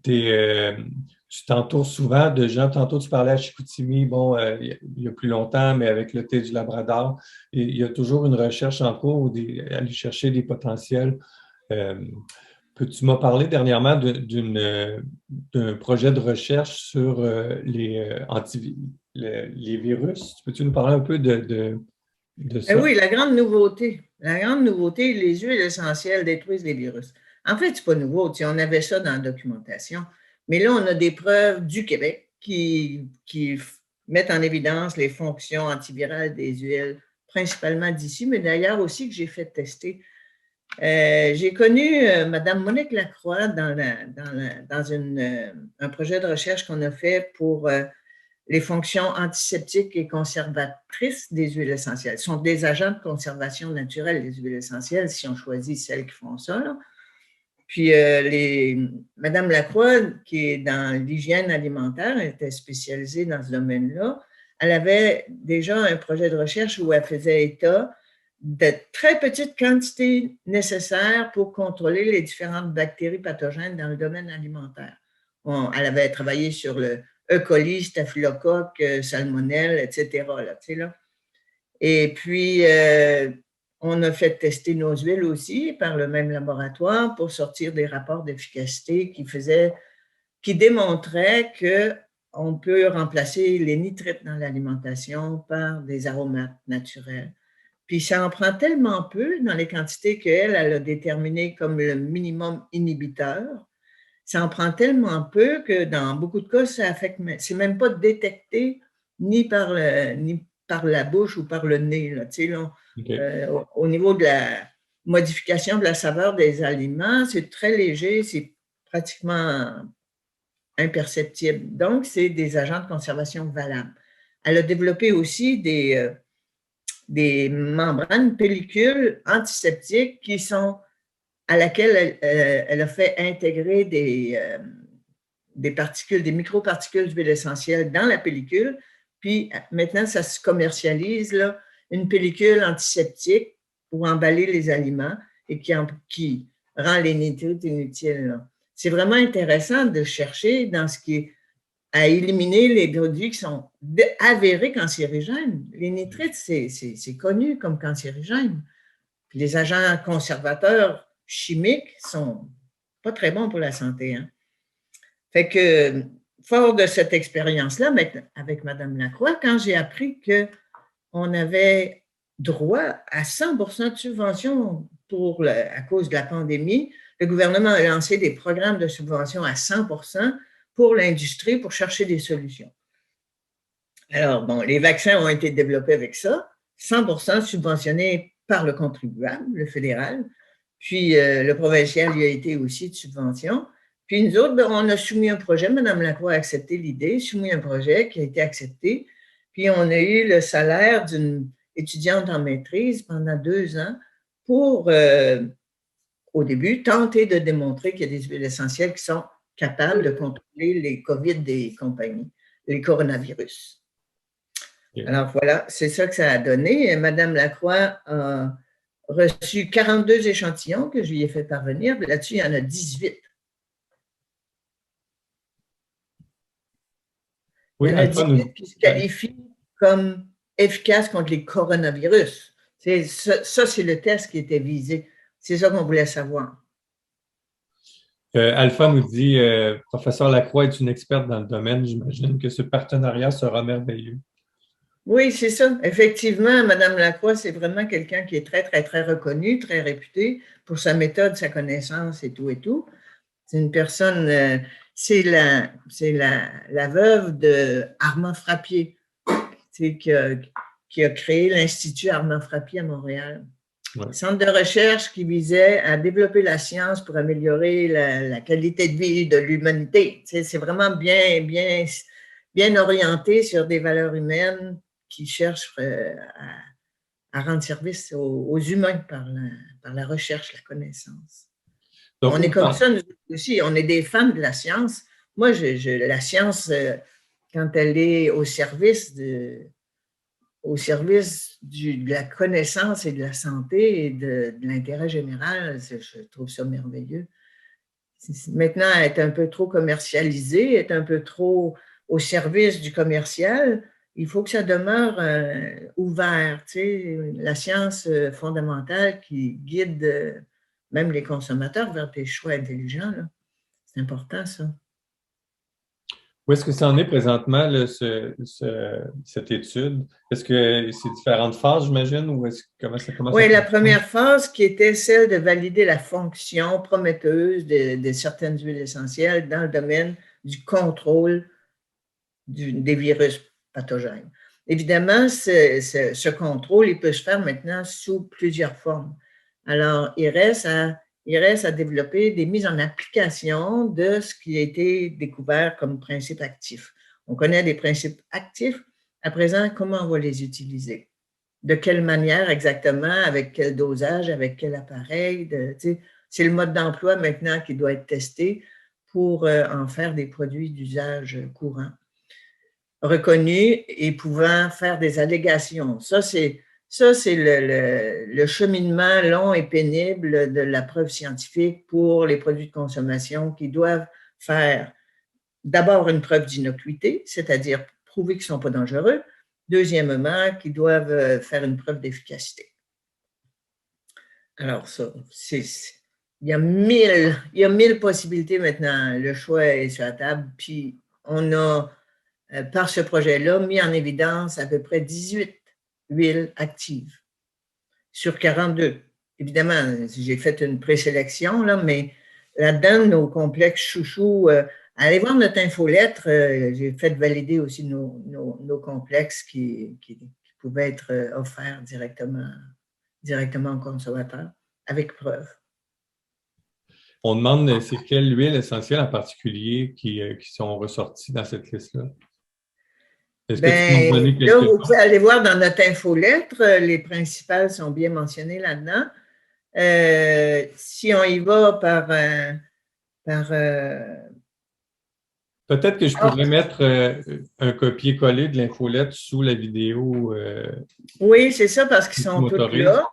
tu t'entoures souvent de gens. Tantôt, tu parlais à Chicoutimi, bon, il y a plus longtemps, mais avec le thé du Labrador, il y a toujours une recherche en cours ou aller chercher des potentiels. Euh, Peux-tu m'as parlé dernièrement d'un projet de recherche sur les virus? Peux-tu nous parler un peu de ça? Oui, la grande nouveauté, les huiles essentielles détruisent les virus. En fait, ce n'est pas nouveau, on avait ça dans la documentation, mais là, on a des preuves du Québec qui mettent en évidence les fonctions antivirales des huiles, principalement d'ici, mais d'ailleurs aussi que j'ai fait tester. J'ai connu Mme Monique Lacroix dans un projet de recherche qu'on a fait pour les fonctions antiseptiques et conservatrices des huiles essentielles. Ce sont des agents de conservation naturelle des huiles essentielles, si on choisit celles qui font ça. Là. Puis, Mme Lacroix, qui est dans l'hygiène alimentaire, elle était spécialisée dans ce domaine-là, elle avait déjà un projet de recherche où elle faisait état de très petites quantités nécessaires pour contrôler les différentes bactéries pathogènes dans le domaine alimentaire. Elle avait travaillé sur le E. coli, staphylocoque, salmonelle, etc. Là. Et puis, on a fait tester nos huiles aussi par le même laboratoire pour sortir des rapports d'efficacité qui démontraient qu'on peut remplacer les nitrites dans l'alimentation par des aromates naturels. Puis ça en prend tellement peu dans les quantités qu'elle a déterminées comme le minimum inhibiteur. Ça en prend tellement peu que dans beaucoup de cas, ça affecte, c'est même pas détecté ni par la bouche ou par le nez. Là, okay. Au niveau de la modification de la saveur des aliments, c'est très léger, c'est pratiquement imperceptible. Donc, c'est des agents de conservation valables. Elle a développé aussi des membranes, pellicules antiseptiques à laquelle elle a fait intégrer des particules, des microparticules d'huile essentielle dans la pellicule. Puis maintenant, ça se commercialise, là, une pellicule antiseptique pour emballer les aliments et qui rend les nitrites inutiles. C'est vraiment intéressant de chercher dans ce qui est à éliminer les produits qui sont avérés cancérigènes. Les nitrites, c'est connu comme cancérigène. Puis les agents conservateurs chimiques sont pas très bons pour la santé. Hein? Fait que, fort de cette expérience-là, avec Mme Lacroix, quand j'ai appris qu'on avait droit à 100% de subvention à cause de la pandémie, le gouvernement a lancé des programmes de subvention à 100% pour l'industrie pour chercher des solutions. Alors, bon, les vaccins ont été développés avec ça, 100% subventionnés par le contribuable, le fédéral, puis le provincial y a été aussi de subvention. Puis nous autres, on a soumis un projet, Mme Lacroix a accepté l'idée, soumis un projet qui a été accepté, puis on a eu le salaire d'une étudiante en maîtrise pendant 2 ans pour, au début, tenter de démontrer qu'il y a des huiles essentielles qui sont capables de contrôler les COVID des compagnies, les coronavirus. Alors voilà, c'est ça que ça a donné. Mme Lacroix a reçu 42 échantillons que je lui ai fait parvenir. Là-dessus, il y en a 18. Il y en a 18 qui se qualifient comme efficaces contre les coronavirus. Ça, c'est le test qui était visé. C'est ça qu'on voulait savoir. Alpha nous dit, professeur Lacroix est une experte dans le domaine. J'imagine que ce partenariat sera merveilleux. Oui, c'est ça. Effectivement, Mme Lacroix, c'est vraiment quelqu'un qui est très, très, très reconnu, très réputé pour sa méthode, sa connaissance et tout et tout. C'est une personne, c'est la veuve de Armand Frappier, qui a créé l'Institut Armand Frappier à Montréal. Ouais. Centre de recherche qui visait à développer la science pour améliorer la qualité de vie de l'humanité. C'est vraiment bien orienté sur des valeurs humaines qui cherchent à rendre service aux humains par la recherche, la connaissance. Donc, on est comme ça, nous aussi, on est des fans de la science. Moi, la science, quand elle est au service au service de la connaissance et de la santé et de l'intérêt général. Je trouve ça merveilleux. Maintenant, être un peu trop commercialisé, être un peu trop au service du commercial, il faut que ça demeure ouvert. Tu sais, la science fondamentale qui guide même les consommateurs vers des choix intelligents. C'est important, ça. Où est-ce que ça en est présentement, là, cette étude? Est-ce que c'est différentes phases, j'imagine, ou comment ça commence à Oui, la fonctionner? première phase qui était celle de valider la fonction prometteuse de certaines huiles essentielles dans le domaine du contrôle des virus pathogènes. Évidemment, ce contrôle, il peut se faire maintenant sous plusieurs formes. Alors, il reste à développer des mises en application de ce qui a été découvert comme principe actif. On connaît des principes actifs. À présent, comment on va les utiliser? De quelle manière exactement, avec quel dosage, avec quel appareil? C'est le mode d'emploi maintenant qui doit être testé pour en faire des produits d'usage courant, reconnus et pouvant faire des allégations. Ça, c'est le cheminement long et pénible de la preuve scientifique pour les produits de consommation qui doivent faire d'abord une preuve d'innocuité, c'est-à-dire prouver qu'ils ne sont pas dangereux. Deuxièmement, qui doivent faire une preuve d'efficacité. Alors, ça, il y a 1000 possibilités maintenant. Le choix est sur la table. Puis, on a, par ce projet-là, mis en évidence à peu près 18 huiles actives sur 42. Évidemment, j'ai fait une présélection, là, mais là-dedans, nos complexes chouchous, allez voir notre infolettre, j'ai fait valider aussi nos complexes qui pouvaient être offerts directement au consommateur, avec preuve. On demande c'est quelle huile essentielle en particulier qui sont ressorties dans cette liste-là. Est-ce que tu peux nous donner Là, quelques vous noms? pouvez aller voir dans notre infolettre, les principales sont bien mentionnées là-dedans. Si on y va par Peut-être que je pourrais mettre un copier-coller de l'infolette sous la vidéo oui, c'est ça, parce qu'ils si tu sont tous m'autorises. là.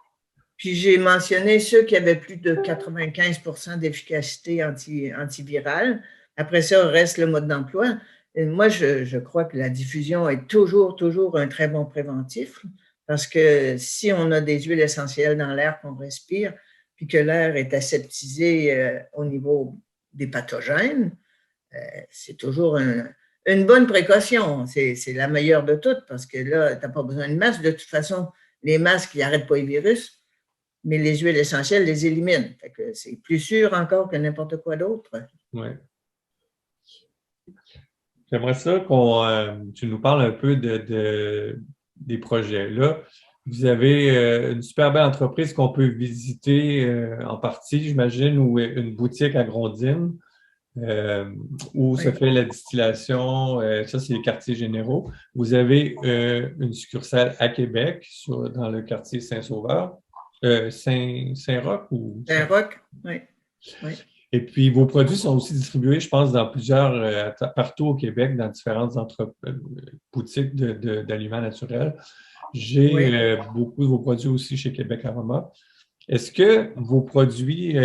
Puis j'ai mentionné ceux qui avaient plus de 95% d'efficacité antivirale. Après ça, reste le mode d'emploi. Et moi, je crois que la diffusion est toujours un très bon préventif, parce que si on a des huiles essentielles dans l'air qu'on respire, puis que l'air est aseptisé au niveau des pathogènes, c'est toujours une bonne précaution. C'est la meilleure de toutes, parce que là, tu n'as pas besoin de masque. De toute façon, les masques, ils n'arrêtent pas les virus, mais les huiles essentielles les éliminent. C'est plus sûr encore que n'importe quoi d'autre. Ouais. J'aimerais ça tu nous parles un peu des projets. Là, vous avez une super belle entreprise qu'on peut visiter en partie, j'imagine, ou une boutique à Grondines, où se Oui. fait la distillation. Ça, c'est les quartiers généraux. Vous avez une succursale à Québec, dans le quartier Saint-Sauveur, Saint-Roch ou Saint-Roch, oui. Oui. et puis, vos produits sont aussi distribués, je pense, dans plusieurs, partout au Québec, dans différentes boutiques d'aliments naturels. J'ai Oui. beaucoup de vos produits aussi chez Québec Aroma. Est-ce que vos produits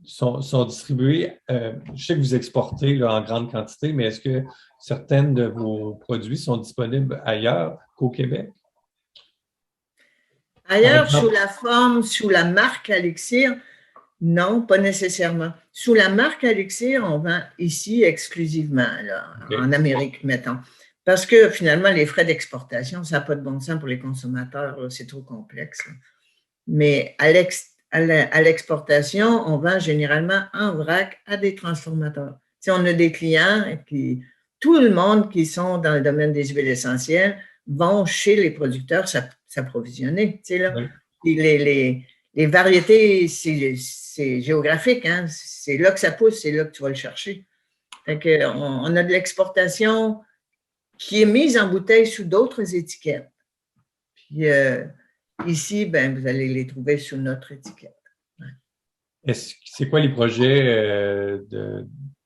sont distribués, je sais que vous exportez là, en grande quantité, mais est-ce que certaines de vos produits sont disponibles ailleurs qu'au Québec? Par Ailleurs, exemple, sous la marque Elixir, non, pas nécessairement. Sous la marque Elixir, on vend ici exclusivement, là, en OK. Amérique, mettons. Parce que finalement, les frais d'exportation, ça n'a pas de bon sens pour les consommateurs, c'est trop complexe. Mais à l'exportation, on vend généralement en vrac à des transformateurs. Si on a des clients, et puis tout le monde qui sont dans le domaine des huiles essentielles vont chez les producteurs s'approvisionner. Tu sais, là. Oui. Puis les variétés, c'est géographique, hein? C'est là que ça pousse, c'est là que tu vas le chercher. Fait que on a de l'exportation qui est mise en bouteille sous d'autres étiquettes. Puis ici, ben, vous allez les trouver sous notre étiquette. C'est quoi les projets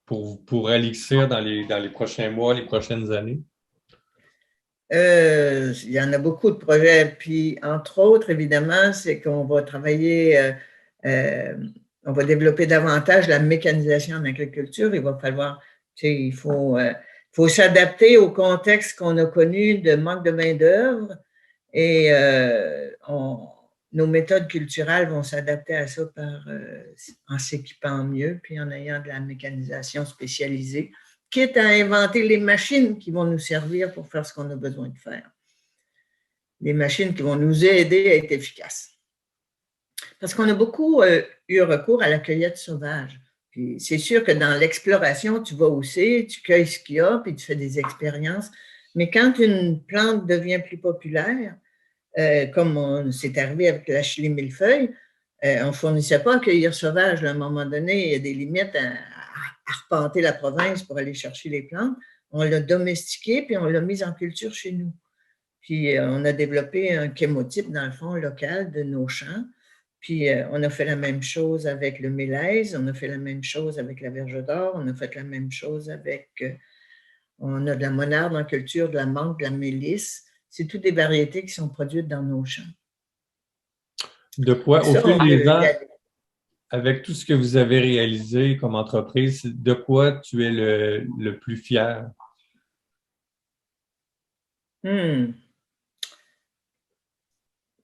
pour Elixir dans les prochains mois, les prochaines années? Il y en a beaucoup de projets. Puis, entre autres, évidemment, c'est qu'on va travailler, on va développer davantage la mécanisation en agriculture. Il va falloir, tu sais, il faut s'adapter au contexte qu'on a connu de manque de main-d'œuvre et nos méthodes culturelles vont s'adapter à ça en s'équipant mieux puis en ayant de la mécanisation spécialisée, quitte à inventer les machines qui vont nous servir pour faire ce qu'on a besoin de faire. Les machines qui vont nous aider à être efficaces. Parce qu'on a beaucoup eu recours à la cueillette sauvage. Puis c'est sûr que dans l'exploration, tu vas aussi, tu cueilles ce qu'il y a, puis tu fais des expériences. Mais quand une plante devient plus populaire, comme c'est arrivé avec la chili millefeuille, on ne fournissait pas à cueillir sauvage. À un moment donné, il y a des limites à arpenter la province pour aller chercher les plantes. On l'a domestiqué, puis on l'a mis en culture chez nous. Puis on a développé un chémotype, dans le fond, local de nos champs. Puis on a fait la même chose avec le mélèze, on a fait la même chose avec la verge d'or, on a fait la même chose avec, on a de la monarde en culture, de la menthe, de la mélisse. C'est toutes des variétés qui sont produites dans nos champs. De quoi, au fil des ans, avec tout ce que vous avez réalisé comme entreprise, de quoi tu es le plus fier?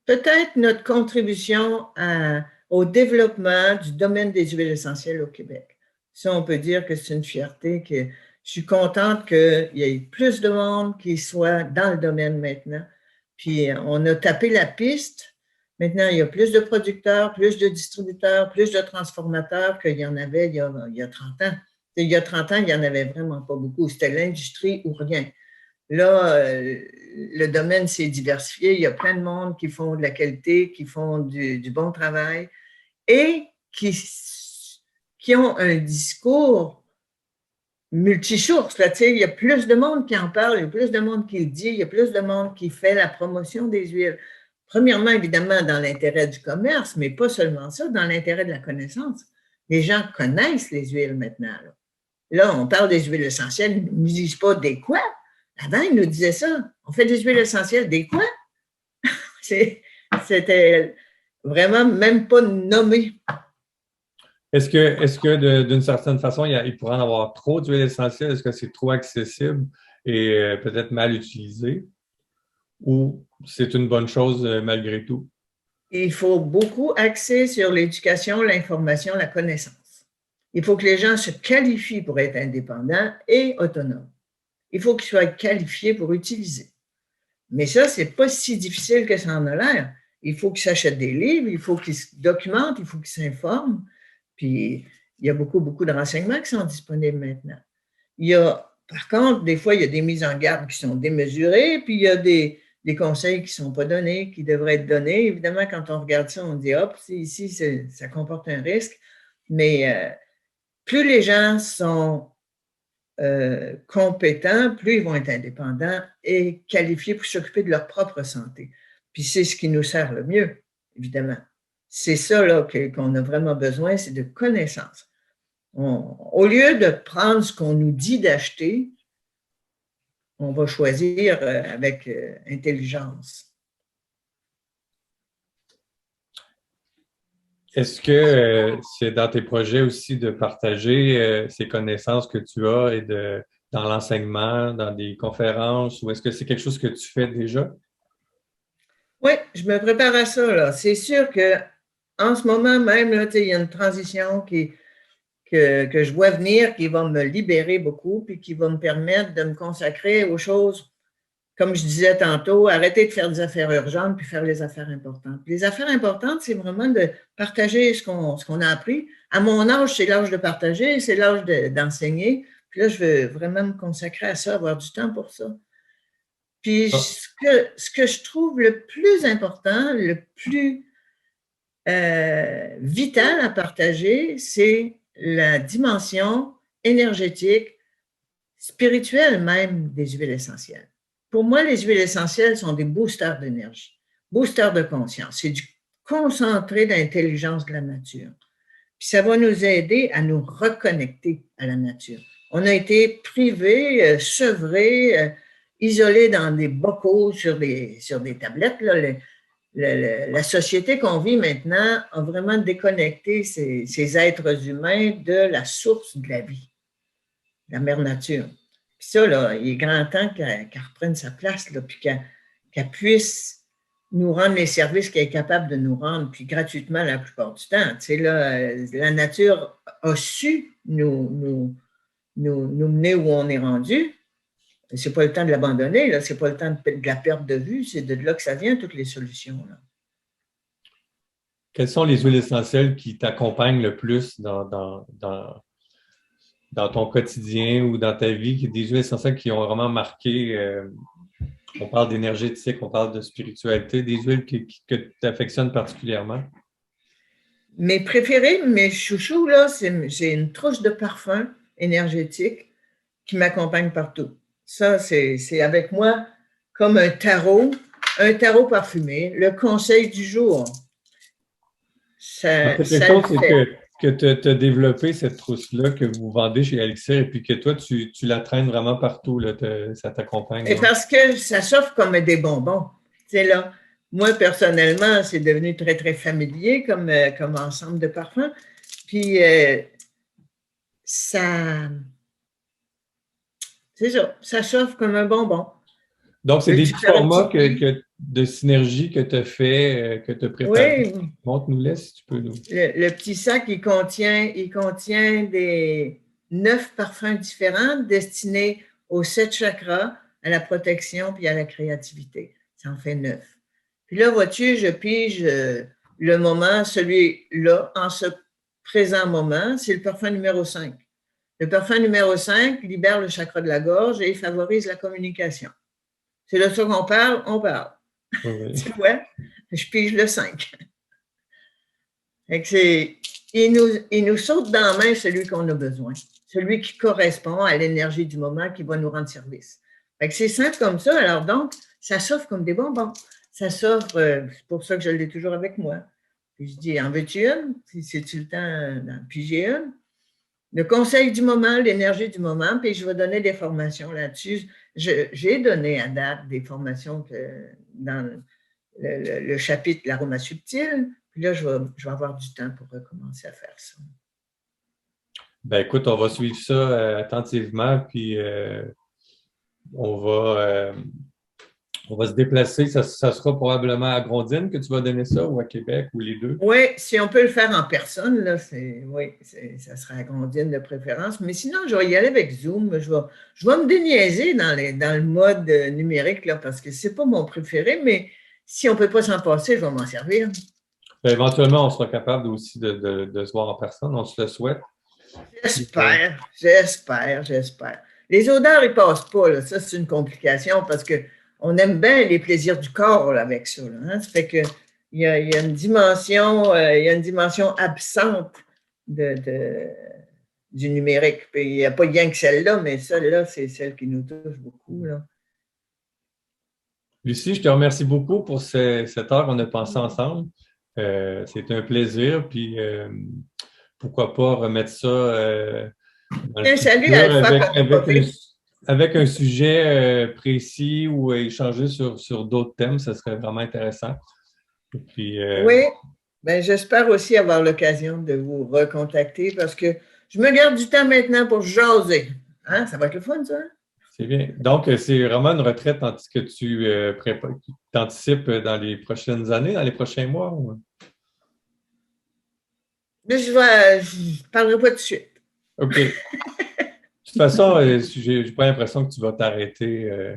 Peut-être notre contribution au développement du domaine des huiles essentielles au Québec. Ça, on peut dire que c'est une fierté, que je suis contente qu'il y ait plus de monde qui soit dans le domaine maintenant. Puis, on a tapé la piste. Maintenant, il y a plus de producteurs, plus de distributeurs, plus de transformateurs qu'il y en avait il y a 30 ans. Il y a 30 ans, il n'y en avait vraiment pas beaucoup. C'était l'industrie ou rien. Là, le domaine s'est diversifié. Il y a plein de monde qui font de la qualité, qui font du bon travail et qui ont un discours multisource. Là, il y a plus de monde qui en parle, il y a plus de monde qui le dit, il y a plus de monde qui fait la promotion des huiles. Premièrement, évidemment, dans l'intérêt du commerce, mais pas seulement ça, dans l'intérêt de la connaissance. Les gens connaissent les huiles maintenant. Là, on parle des huiles essentielles, ils ne nous disent pas des quoi. Avant, ils nous disaient ça. On fait des huiles essentielles, des quoi? C'était vraiment même pas nommé. Est-ce que d'une certaine façon, il pourrait en avoir trop d'huiles essentielles? Est-ce que c'est trop accessible et peut-être mal utilisé? Ou c'est une bonne chose malgré tout? Il faut beaucoup axer sur l'éducation, l'information, la connaissance. Il faut que les gens se qualifient pour être indépendants et autonomes. Il faut qu'ils soient qualifiés pour utiliser. Mais ça, ce n'est pas si difficile que ça en a l'air. Il faut qu'ils s'achètent des livres, il faut qu'ils se documentent, il faut qu'ils s'informent. Puis, il y a beaucoup, beaucoup de renseignements qui sont disponibles maintenant. Par contre, des fois, il y a des mises en garde qui sont démesurées, puis il y a des conseils qui ne sont pas donnés, qui devraient être donnés. Évidemment, quand on regarde ça, on dit, hop, ici, ça comporte un risque. Mais plus les gens sont compétents, plus ils vont être indépendants et qualifiés pour s'occuper de leur propre santé. Puis c'est ce qui nous sert le mieux, évidemment. C'est ça là, qu'on a vraiment besoin, c'est de connaissances. Au lieu de prendre ce qu'on nous dit d'acheter, on va choisir avec intelligence. Est-ce que c'est dans tes projets aussi de partager ces connaissances que tu as et dans l'enseignement, dans des conférences, ou est-ce que c'est quelque chose que tu fais déjà? Oui, je me prépare à ça. Là. C'est sûr qu'en ce moment même, là, il y a une transition que je vois venir, qui va me libérer beaucoup, puis qui va me permettre de me consacrer aux choses, comme je disais tantôt, arrêter de faire des affaires urgentes, puis faire les affaires importantes. Les affaires importantes, c'est vraiment de partager ce qu'on a appris. À mon âge, c'est l'âge de partager, c'est l'âge d'enseigner. Puis là, je veux vraiment me consacrer à ça, avoir du temps pour ça. Puis ce que je trouve le plus important, le plus vital à partager, c'est la dimension énergétique, spirituelle même des huiles essentielles. Pour moi, les huiles essentielles sont des boosters d'énergie, boosters de conscience. C'est du concentré d'intelligence de la nature. Puis ça va nous aider à nous reconnecter à la nature. On a été privés, sevrés, isolés dans des bocaux sur des tablettes. Là, la société qu'on vit maintenant a vraiment déconnecté ces êtres humains de la source de la vie, la mère nature. Puis ça, là, il est grand temps qu'elle reprenne sa place, là, puis qu'elle puisse nous rendre les services qu'elle est capable de nous rendre, puis gratuitement la plupart du temps. Tu sais, là, la nature a su nous mener où on est rendu. C'est pas le temps de l'abandonner, là. C'est pas le temps de la perte de vue, c'est de là que ça vient, toutes les solutions, là. Quelles sont les huiles essentielles qui t'accompagnent le plus dans ton quotidien ou dans ta vie, des huiles essentielles qui ont vraiment marqué, on parle d'énergétique, on parle de spiritualité, des huiles que tu affectionnes particulièrement? Mes préférés, mes chouchous, là, c'est une trousse de parfum énergétique qui m'accompagne partout. Ça, c'est avec moi comme un tarot parfumé, le conseil du jour. C'est quelque chose que tu as développé, cette trousse-là, que vous vendez chez Elixir, et puis que toi, tu la traînes vraiment partout, là, ça t'accompagne. Et parce que ça s'offre comme des bonbons. Tu sais, là, moi, personnellement, c'est devenu très, très familier comme ensemble de parfums. Puis, c'est ça, ça s'offre comme un bonbon. Donc, c'est des petits formats de synergie que tu as fait, que tu as préparé. Oui. Montre-nous-les si tu peux nous. Le petit sac, il contient des 9 parfums différents destinés aux 7 chakras, à la protection puis à la créativité. Ça en fait 9. Puis là, vois-tu, je pige le moment, celui-là, en ce présent moment, c'est le parfum numéro 5. Le parfum numéro 5 libère le chakra de la gorge et favorise la communication. C'est de ça qu'on parle, on parle. Oui. Tu vois? Je pige le 5. Il nous saute dans la main celui qu'on a besoin, celui qui correspond à l'énergie du moment qui va nous rendre service. C'est simple comme ça. Alors donc, ça s'offre comme des bonbons. Ça s'offre, c'est pour ça que je l'ai toujours avec moi. Puis je dis, en veux-tu une? C'est-tu le temps d'en piger une? Le conseil du moment, l'énergie du moment, puis je vais donner des formations là-dessus. J'ai donné à date des formations dans le chapitre L'aroma subtil. Puis là, je vais avoir du temps pour recommencer à faire ça. Ben écoute, on va suivre ça attentivement, puis on va se déplacer. Ça sera probablement à Grondines que tu vas donner ça, ou à Québec, ou les deux? Oui, si on peut le faire en personne, là, ça sera à Grondines de préférence. Mais sinon, je vais y aller avec Zoom. Je vais me déniaiser dans le mode numérique, là, parce que ce n'est pas mon préféré, mais si on ne peut pas s'en passer, je vais m'en servir. Ben, éventuellement, on sera capable aussi de se voir en personne. On se le souhaite. J'espère. Les odeurs, ils ne passent pas. Là. Ça, c'est une complication parce qu'on aime bien les plaisirs du corps là, avec ça. Là, hein? Ça fait qu'il y a une dimension, absente du numérique. Puis, il n'y a pas rien que celle-là, mais celle-là, c'est celle qui nous touche beaucoup. Là. Lucie, je te remercie beaucoup pour cette heure qu'on a passée ensemble. C'est un plaisir, puis pourquoi pas remettre ça dans le salut, Alpha, avec un sujet précis ou échanger sur d'autres thèmes, ça serait vraiment intéressant. Puis, oui, ben, j'espère aussi avoir l'occasion de vous recontacter parce que je me garde du temps maintenant pour jaser. Hein? Ça va être le fun, ça? C'est bien. Donc, c'est vraiment une retraite que tu anticipes dans les prochaines années, dans les prochains mois? Ou? Je ne parlerai pas tout de suite. OK. De toute façon, je n'ai pas l'impression que tu vas t'arrêter.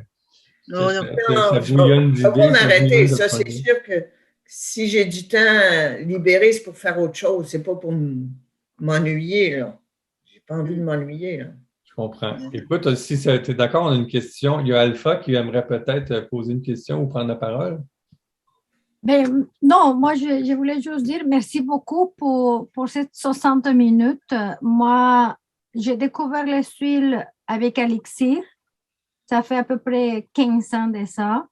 Non, je ne vais pas m'arrêter. Ça, c'est sûr que si j'ai du temps libéré, c'est pour faire autre chose. Ce n'est pas pour m'ennuyer. Je n'ai pas envie de m'ennuyer. Là. Je comprends. Écoute, si tu es d'accord, on a une question. Il y a Alpha qui aimerait peut-être poser une question ou prendre la parole. Ben, non, moi, je voulais juste dire merci beaucoup pour ces 60 minutes. Moi, j'ai découvert les huiles avec Elixir. Ça fait à peu près 15 ans de ça.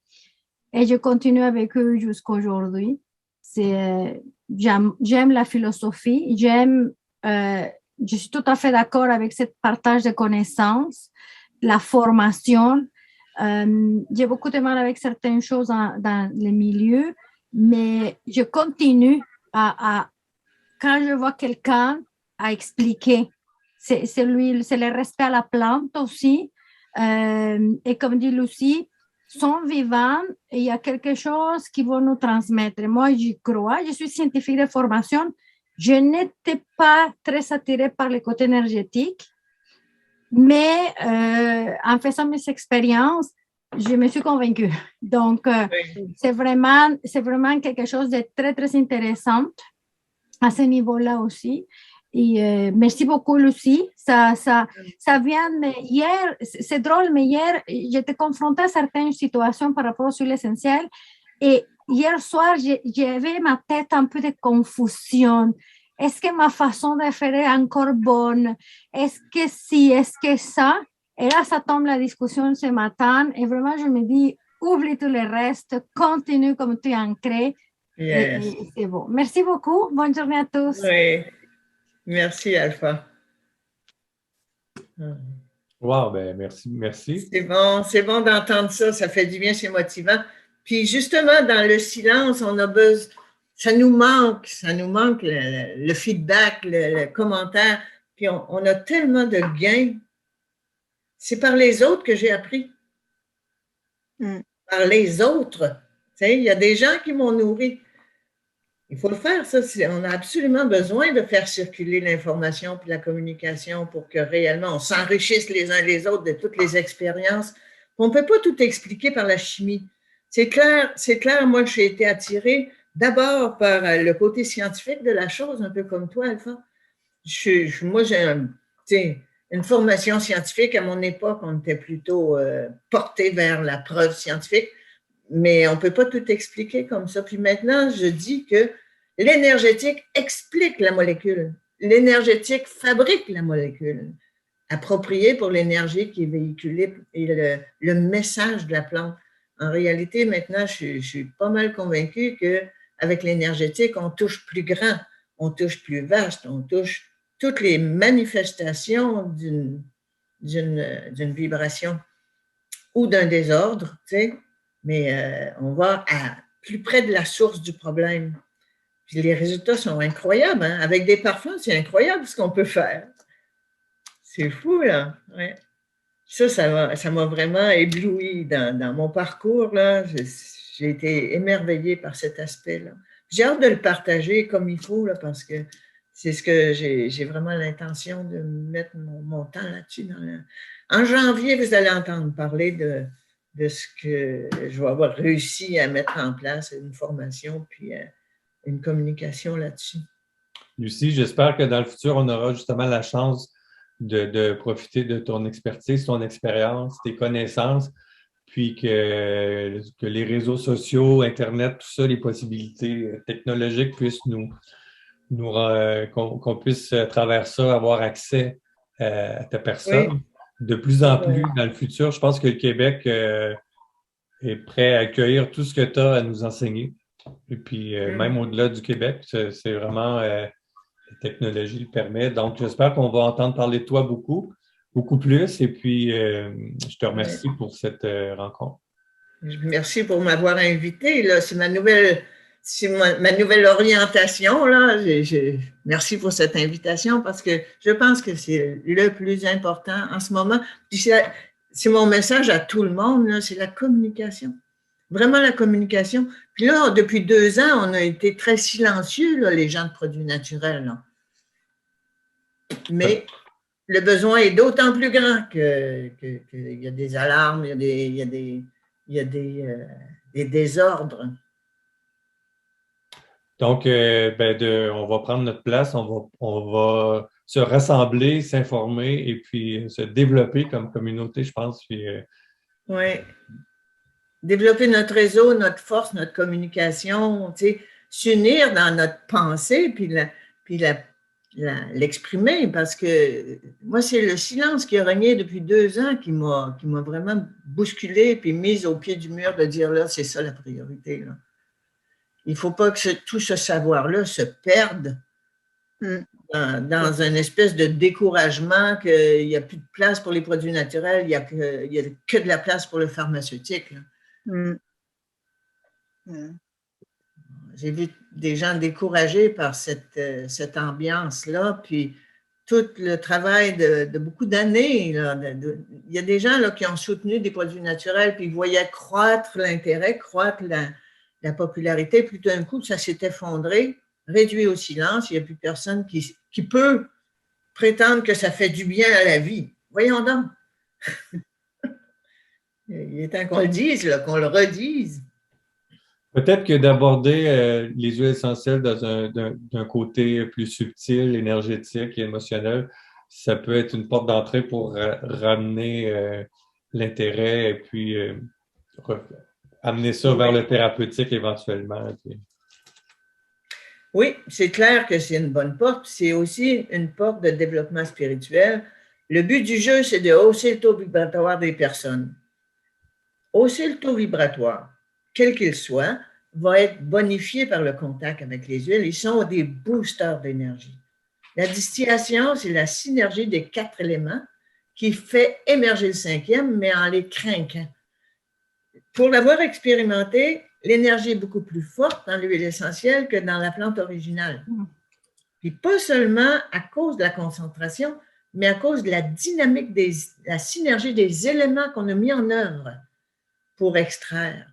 Et je continue avec eux jusqu'à aujourd'hui. J'aime la philosophie. Je suis tout à fait d'accord avec ce partage de connaissances, la formation. J'ai beaucoup de mal avec certaines choses dans les milieux, mais je continue quand je vois quelqu'un à expliquer. C'est le respect à la plante aussi. Et comme dit Lucie, sont vivants et il y a quelque chose qui vont nous transmettre. Moi, j'y crois. Je suis scientifique de formation. Je n'étais pas très attirée par le côté énergétique, mais en faisant mes expériences, je me suis convaincue. Donc, c'est vraiment quelque chose de très, très intéressant à ce niveau-là aussi. Et merci beaucoup, Lucie. Ça vient hier, c'est drôle, mais hier, j'étais confrontée à certaines situations par rapport sur l'essentiel. Et hier soir, j'avais ma tête un peu de confusion. Est-ce que ma façon de faire est encore bonne? Est-ce que si, est-ce que ça? Et là, ça tombe la discussion ce matin. Et vraiment, je me dis, oublie tout le reste, continue comme tu es ancré. Yes. Et c'est bon. Merci beaucoup. Bonne journée à tous. Oui. Merci, Alpha. Wow, ben merci. C'est bon d'entendre ça, ça fait du bien, c'est motivant. Puis justement, dans le silence, on a besoin, ça nous manque le feedback, le commentaire. Puis on a tellement de gains. C'est par les autres que j'ai appris. Par les autres. Tu sais, il y a des gens qui m'ont nourri. Il faut le faire, ça. On a absolument besoin de faire circuler l'information et la communication pour que réellement on s'enrichisse les uns les autres de toutes les expériences. On ne peut pas tout expliquer par la chimie. C'est clair, moi, j'ai été attirée d'abord par le côté scientifique de la chose, un peu comme toi, Alpha. Moi, j'ai une formation scientifique. À mon époque, on était plutôt porté vers la preuve scientifique, mais on ne peut pas tout expliquer comme ça. Puis maintenant, je dis que l'énergétique explique la molécule. L'énergétique fabrique la molécule, appropriée pour l'énergie qui est véhiculée et le message de la plante. En réalité, maintenant, je suis pas mal convaincue qu'avec l'énergétique, on touche plus grand, on touche plus vaste, on touche toutes les manifestations d'une vibration ou d'un désordre, tu sais, mais on va plus près de la source du problème. Puis les résultats sont incroyables. Hein? Avec des parfums, c'est incroyable ce qu'on peut faire. C'est fou, là. Ouais. Ça m'a vraiment ébloui dans mon parcours. Là. J'ai été émerveillée par cet aspect-là. J'ai hâte de le partager comme il faut, là, parce que c'est ce que j'ai vraiment l'intention de mettre mon temps là-dessus. En janvier, vous allez entendre parler de ce que je vais avoir réussi à mettre en place, une formation, puis une communication là-dessus. Lucie, j'espère que dans le futur, on aura justement la chance de profiter de ton expertise, ton expérience, tes connaissances, puis que les réseaux sociaux, Internet, tout ça, les possibilités technologiques puissent qu'on puisse, à travers ça, avoir accès à ta personne. Oui. De plus en plus, dans le futur, je pense que le Québec est prêt à accueillir tout ce que tu as à nous enseigner. Et puis, même au-delà du Québec, c'est vraiment, la technologie le permet. Donc, j'espère qu'on va entendre parler de toi beaucoup plus. Et puis, je te remercie pour cette rencontre. Merci pour m'avoir invité. C'est ma nouvelle orientation. Là. Merci pour cette invitation parce que je pense que c'est le plus important en ce moment. C'est mon message à tout le monde, c'est la communication. Vraiment la communication. Puis là, depuis 2 ans, on a été très silencieux, là, les gens de produits naturels. Là. Mais le besoin est d'autant plus grand qu'il y a des alarmes, il y a des désordres. Donc, on va prendre notre place, on va se rassembler, s'informer et puis se développer comme communauté, je pense. Puis, oui. Développer notre réseau, notre force, notre communication, s'unir dans notre pensée, puis l'exprimer, parce que moi, c'est le silence qui a régné depuis 2 ans qui m'a vraiment bousculé puis mise au pied du mur de dire là, c'est ça la priorité. Là. Il ne faut pas que tout ce savoir-là se perde dans une espèce de découragement qu'il n'y a plus de place pour les produits naturels, il n'y a que de la place pour le pharmaceutique. J'ai vu des gens découragés par cette ambiance-là, puis tout le travail de beaucoup d'années. Il y a des gens là, qui ont soutenu des produits naturels, puis ils voyaient croître l'intérêt, croître la popularité, puis tout d'un coup, ça s'est effondré, réduit au silence. Il n'y a plus personne qui peut prétendre que ça fait du bien à la vie. Voyons donc. Il est temps qu'on le dise, là, qu'on le redise. Peut-être que d'aborder les huiles essentielles d'un côté plus subtil, énergétique et émotionnel, ça peut être une porte d'entrée pour ramener l'intérêt et puis amener ça vers le thérapeutique éventuellement. Oui, c'est clair que c'est une bonne porte. C'est aussi une porte de développement spirituel. Le but du jeu, c'est de hausser le taux vibratoire des personnes. Hausser le taux vibratoire, quel qu'il soit, va être bonifié par le contact avec les huiles. Ils sont des boosters d'énergie. La distillation, c'est la synergie des 4 éléments qui fait émerger le 5e, mais en les craquant. Pour l'avoir expérimenté, l'énergie est beaucoup plus forte dans l'huile essentielle que dans la plante originale. Puis pas seulement à cause de la concentration, mais à cause de la dynamique, la synergie des éléments qu'on a mis en œuvre pour extraire.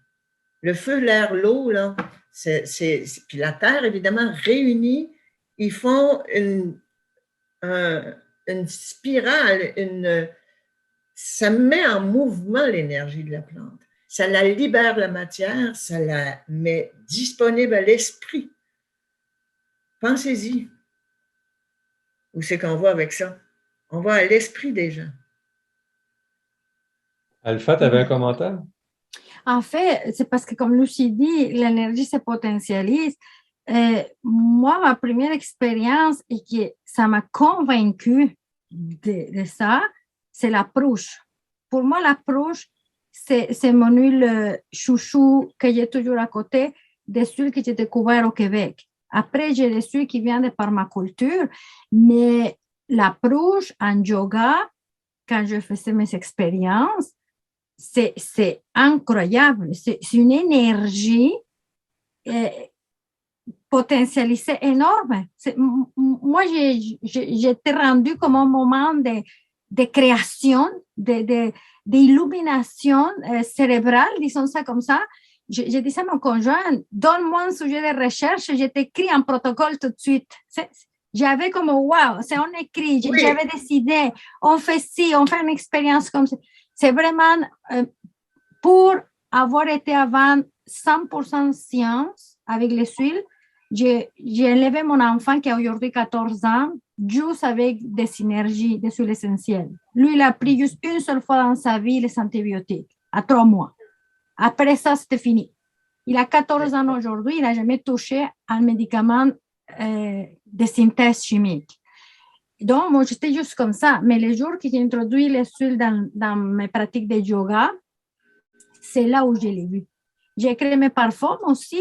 Le feu, l'air, l'eau, là, puis la terre, évidemment, réunis, ils font une spirale, ça met en mouvement l'énergie de la plante. Ça la libère la matière, ça la met disponible à l'esprit. Pensez-y. Où c'est qu'on va avec ça? On va à l'esprit des gens. Alpha, tu avais un commentaire? En fait, c'est parce que, comme Lucie dit, l'énergie se potentialise. Moi, ma première expérience et que ça m'a convaincue de ça, c'est l'approche. Pour moi, l'approche, c'est mon huile chouchou que j'ai toujours à côté des huiles que j'ai découvert au Québec. Après, j'ai des huiles qui viennent de permaculture, mais l'approche en yoga, quand je faisais mes expériences, c'est incroyable. C'est une énergie potentialisée énorme. Moi, j'étais rendue comme un moment de création, d'illumination cérébrale, disons ça comme ça. Je disais à mon conjoint, donne-moi un sujet de recherche, je t'écris un protocole tout de suite. J'avais comme, wow, c'est on écrit, oui. J'avais décidé, on fait ci, on fait une expérience comme ça. C'est vraiment pour avoir été avant 100% science avec les huiles, j'ai élevé mon enfant qui a aujourd'hui 14 ans, juste avec des synergies, des huiles essentielles. Lui, il a pris juste une seule fois dans sa vie les antibiotiques, à 3 mois. Après ça, c'était fini. Il a 14 ans aujourd'hui, il n'a jamais touché un médicament de synthèse chimique. Donc, moi, j'étais juste comme ça. Mais les jours que j'ai introduit les huiles dans mes pratiques de yoga, c'est là où je l'ai vu. J'ai créé mes parfums aussi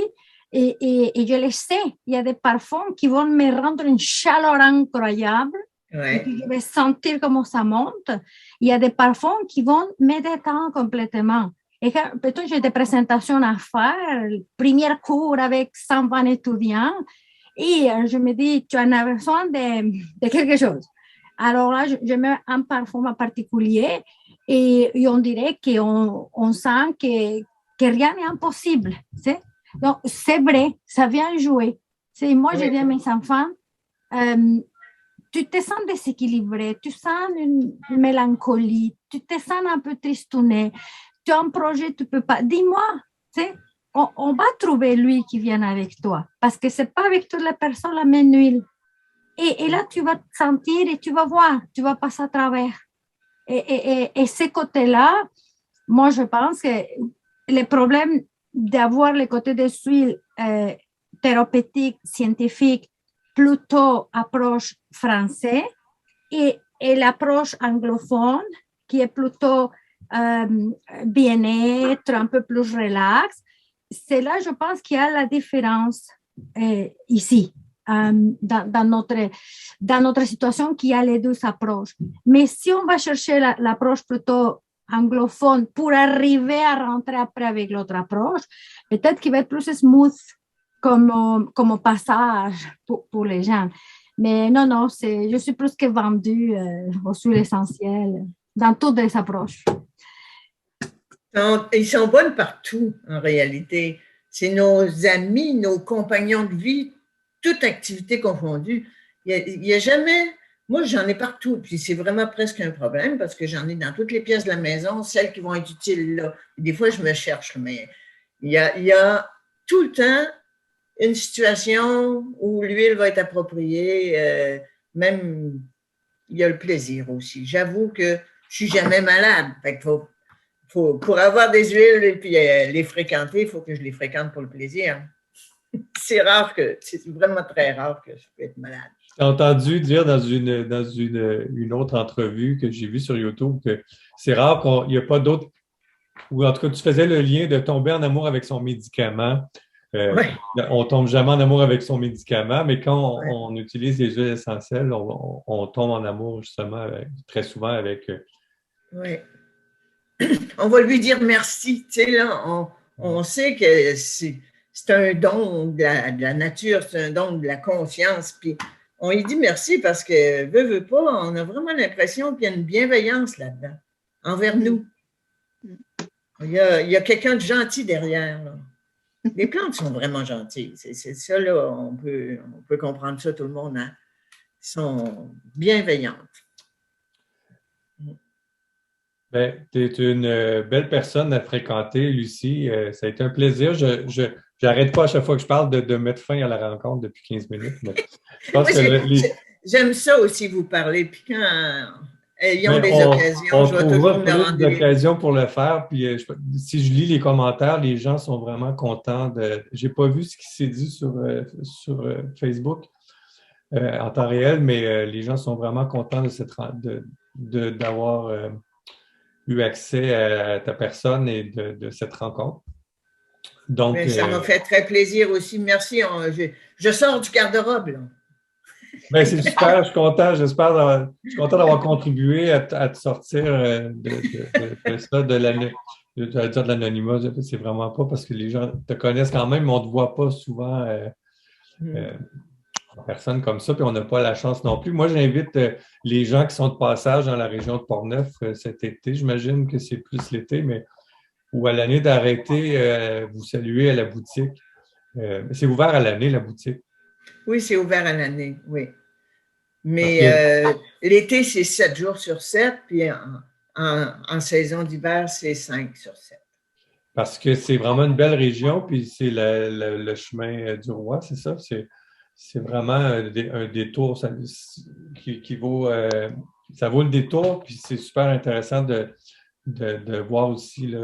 et je le sais. Il y a des parfums qui vont me rendre une chaleur incroyable. Ouais. Et puis je vais sentir comment ça monte. Il y a des parfums qui vont me détendre complètement. Et quand peut-être j'ai des présentations à faire, premier cours avec 120 étudiants, et je me dis, tu en as besoin de quelque chose. Alors là, je mets un parfum en particulier et on dirait qu'on sent que rien n'est impossible. Donc, c'est vrai, ça vient jouer. Moi, je dis à mes enfants, tu te sens déséquilibré, tu sens une mélancolie, tu te sens un peu tristouné, tu as un projet, tu ne peux pas. Dis-moi, on va trouver lui qui vient avec toi parce que ce n'est pas avec toutes les personnes la même huile. Et là, tu vas te sentir et tu vas voir, tu vas passer à travers. Et ce côté-là, moi, je pense que le problème d'avoir le côté des huiles thérapeutiques, scientifiques, plutôt approche française et l'approche anglophone qui est plutôt bien-être, un peu plus relax. C'est là, je pense qu'il y a la différence ici. dans notre situation qu'il y a les deux approches. Mais si on va chercher l'approche plutôt anglophone pour arriver à rentrer après avec l'autre approche, peut-être qu'il va être plus smooth comme passage pour les gens. Mais non, je suis plus que vendue aux huiles essentielles dans toutes les approches. Ils sont bonnes partout, en réalité. C'est nos amis, nos compagnons de vie, toute activité confondue. Il y a jamais... Moi, j'en ai partout, puis c'est vraiment presque un problème parce que j'en ai dans toutes les pièces de la maison, celles qui vont être utiles là. Des fois, je me cherche, mais il y a tout le temps une situation où l'huile va être appropriée. Même, il y a le plaisir aussi. J'avoue que je ne suis jamais malade. Fait que pour avoir des huiles et puis les fréquenter, il faut que je les fréquente pour le plaisir. C'est vraiment très rare que je peux être malade. J'ai entendu dire dans une autre entrevue que j'ai vue sur YouTube que c'est rare qu'il n'y a pas d'autres, ou en tout cas, tu faisais le lien de tomber en amour avec son médicament. Oui. On ne tombe jamais en amour avec son médicament, mais quand on utilise les huiles essentielles, on tombe en amour justement très souvent avec. Oui. On va lui dire merci. Tu sais, là, on sait que c'est un don de la nature, c'est un don de la conscience. Puis on lui dit merci parce que, veut pas, on a vraiment l'impression qu'il y a une bienveillance là-dedans, envers nous. Il y a quelqu'un de gentil derrière. Là. Les plantes sont vraiment gentilles. C'est ça, là, on peut comprendre ça, tout le monde. Hein? Elles sont bienveillantes. Ben, tu es une belle personne à fréquenter, Lucie. Ça a été un plaisir. Je n'arrête pas à chaque fois que je parle de mettre fin à la rencontre depuis 15 minutes. Mais je pense j'aime ça aussi vous parler. Puis quand ils ont des occasions, je vais toujours me rendre des occasions pour le faire. Puis si je lis les commentaires, les gens sont vraiment contents. J'ai pas vu ce qui s'est dit sur Facebook en temps réel, mais les gens sont vraiment contents d'avoir eu accès à ta personne et de cette rencontre. Donc, ça m'a fait très plaisir aussi. Merci. Je sors du garde-robe. Ben, c'est super, je suis content. Je suis content d'avoir contribué à te sortir de ça, de l'anonymat. C'est vraiment pas parce que les gens te connaissent quand même, mais on ne te voit pas souvent en personne comme ça, puis on n'a pas la chance non plus. Moi, j'invite les gens qui sont de passage dans la région de Portneuf cet été. J'imagine que c'est plus l'été, mais ou à l'année d'arrêter, vous saluer à la boutique. C'est ouvert à l'année, la boutique? Oui, c'est ouvert à l'année, oui. Mais l'été, c'est 7 jours sur 7, puis en saison d'hiver, c'est 5 sur 7. Parce que c'est vraiment une belle région, puis c'est le chemin du roi, c'est ça? C'est vraiment un détour qui vaut... ça vaut le détour, puis c'est super intéressant de voir aussi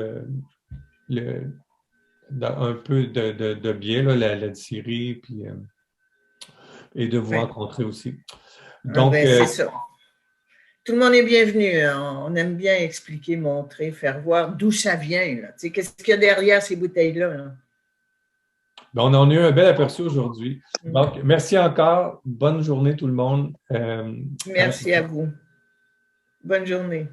un peu de bien, là, la distillerie, puis, et de vous rencontrer aussi. Donc, c'est ça. Tout le monde est bienvenu. On aime bien expliquer, montrer, faire voir d'où ça vient. Tu sais, qu'est-ce qu'il y a derrière ces bouteilles-là? Là? On a eu un bel aperçu aujourd'hui. Donc, merci encore. Bonne journée tout le monde. Merci à vous. Bonne journée.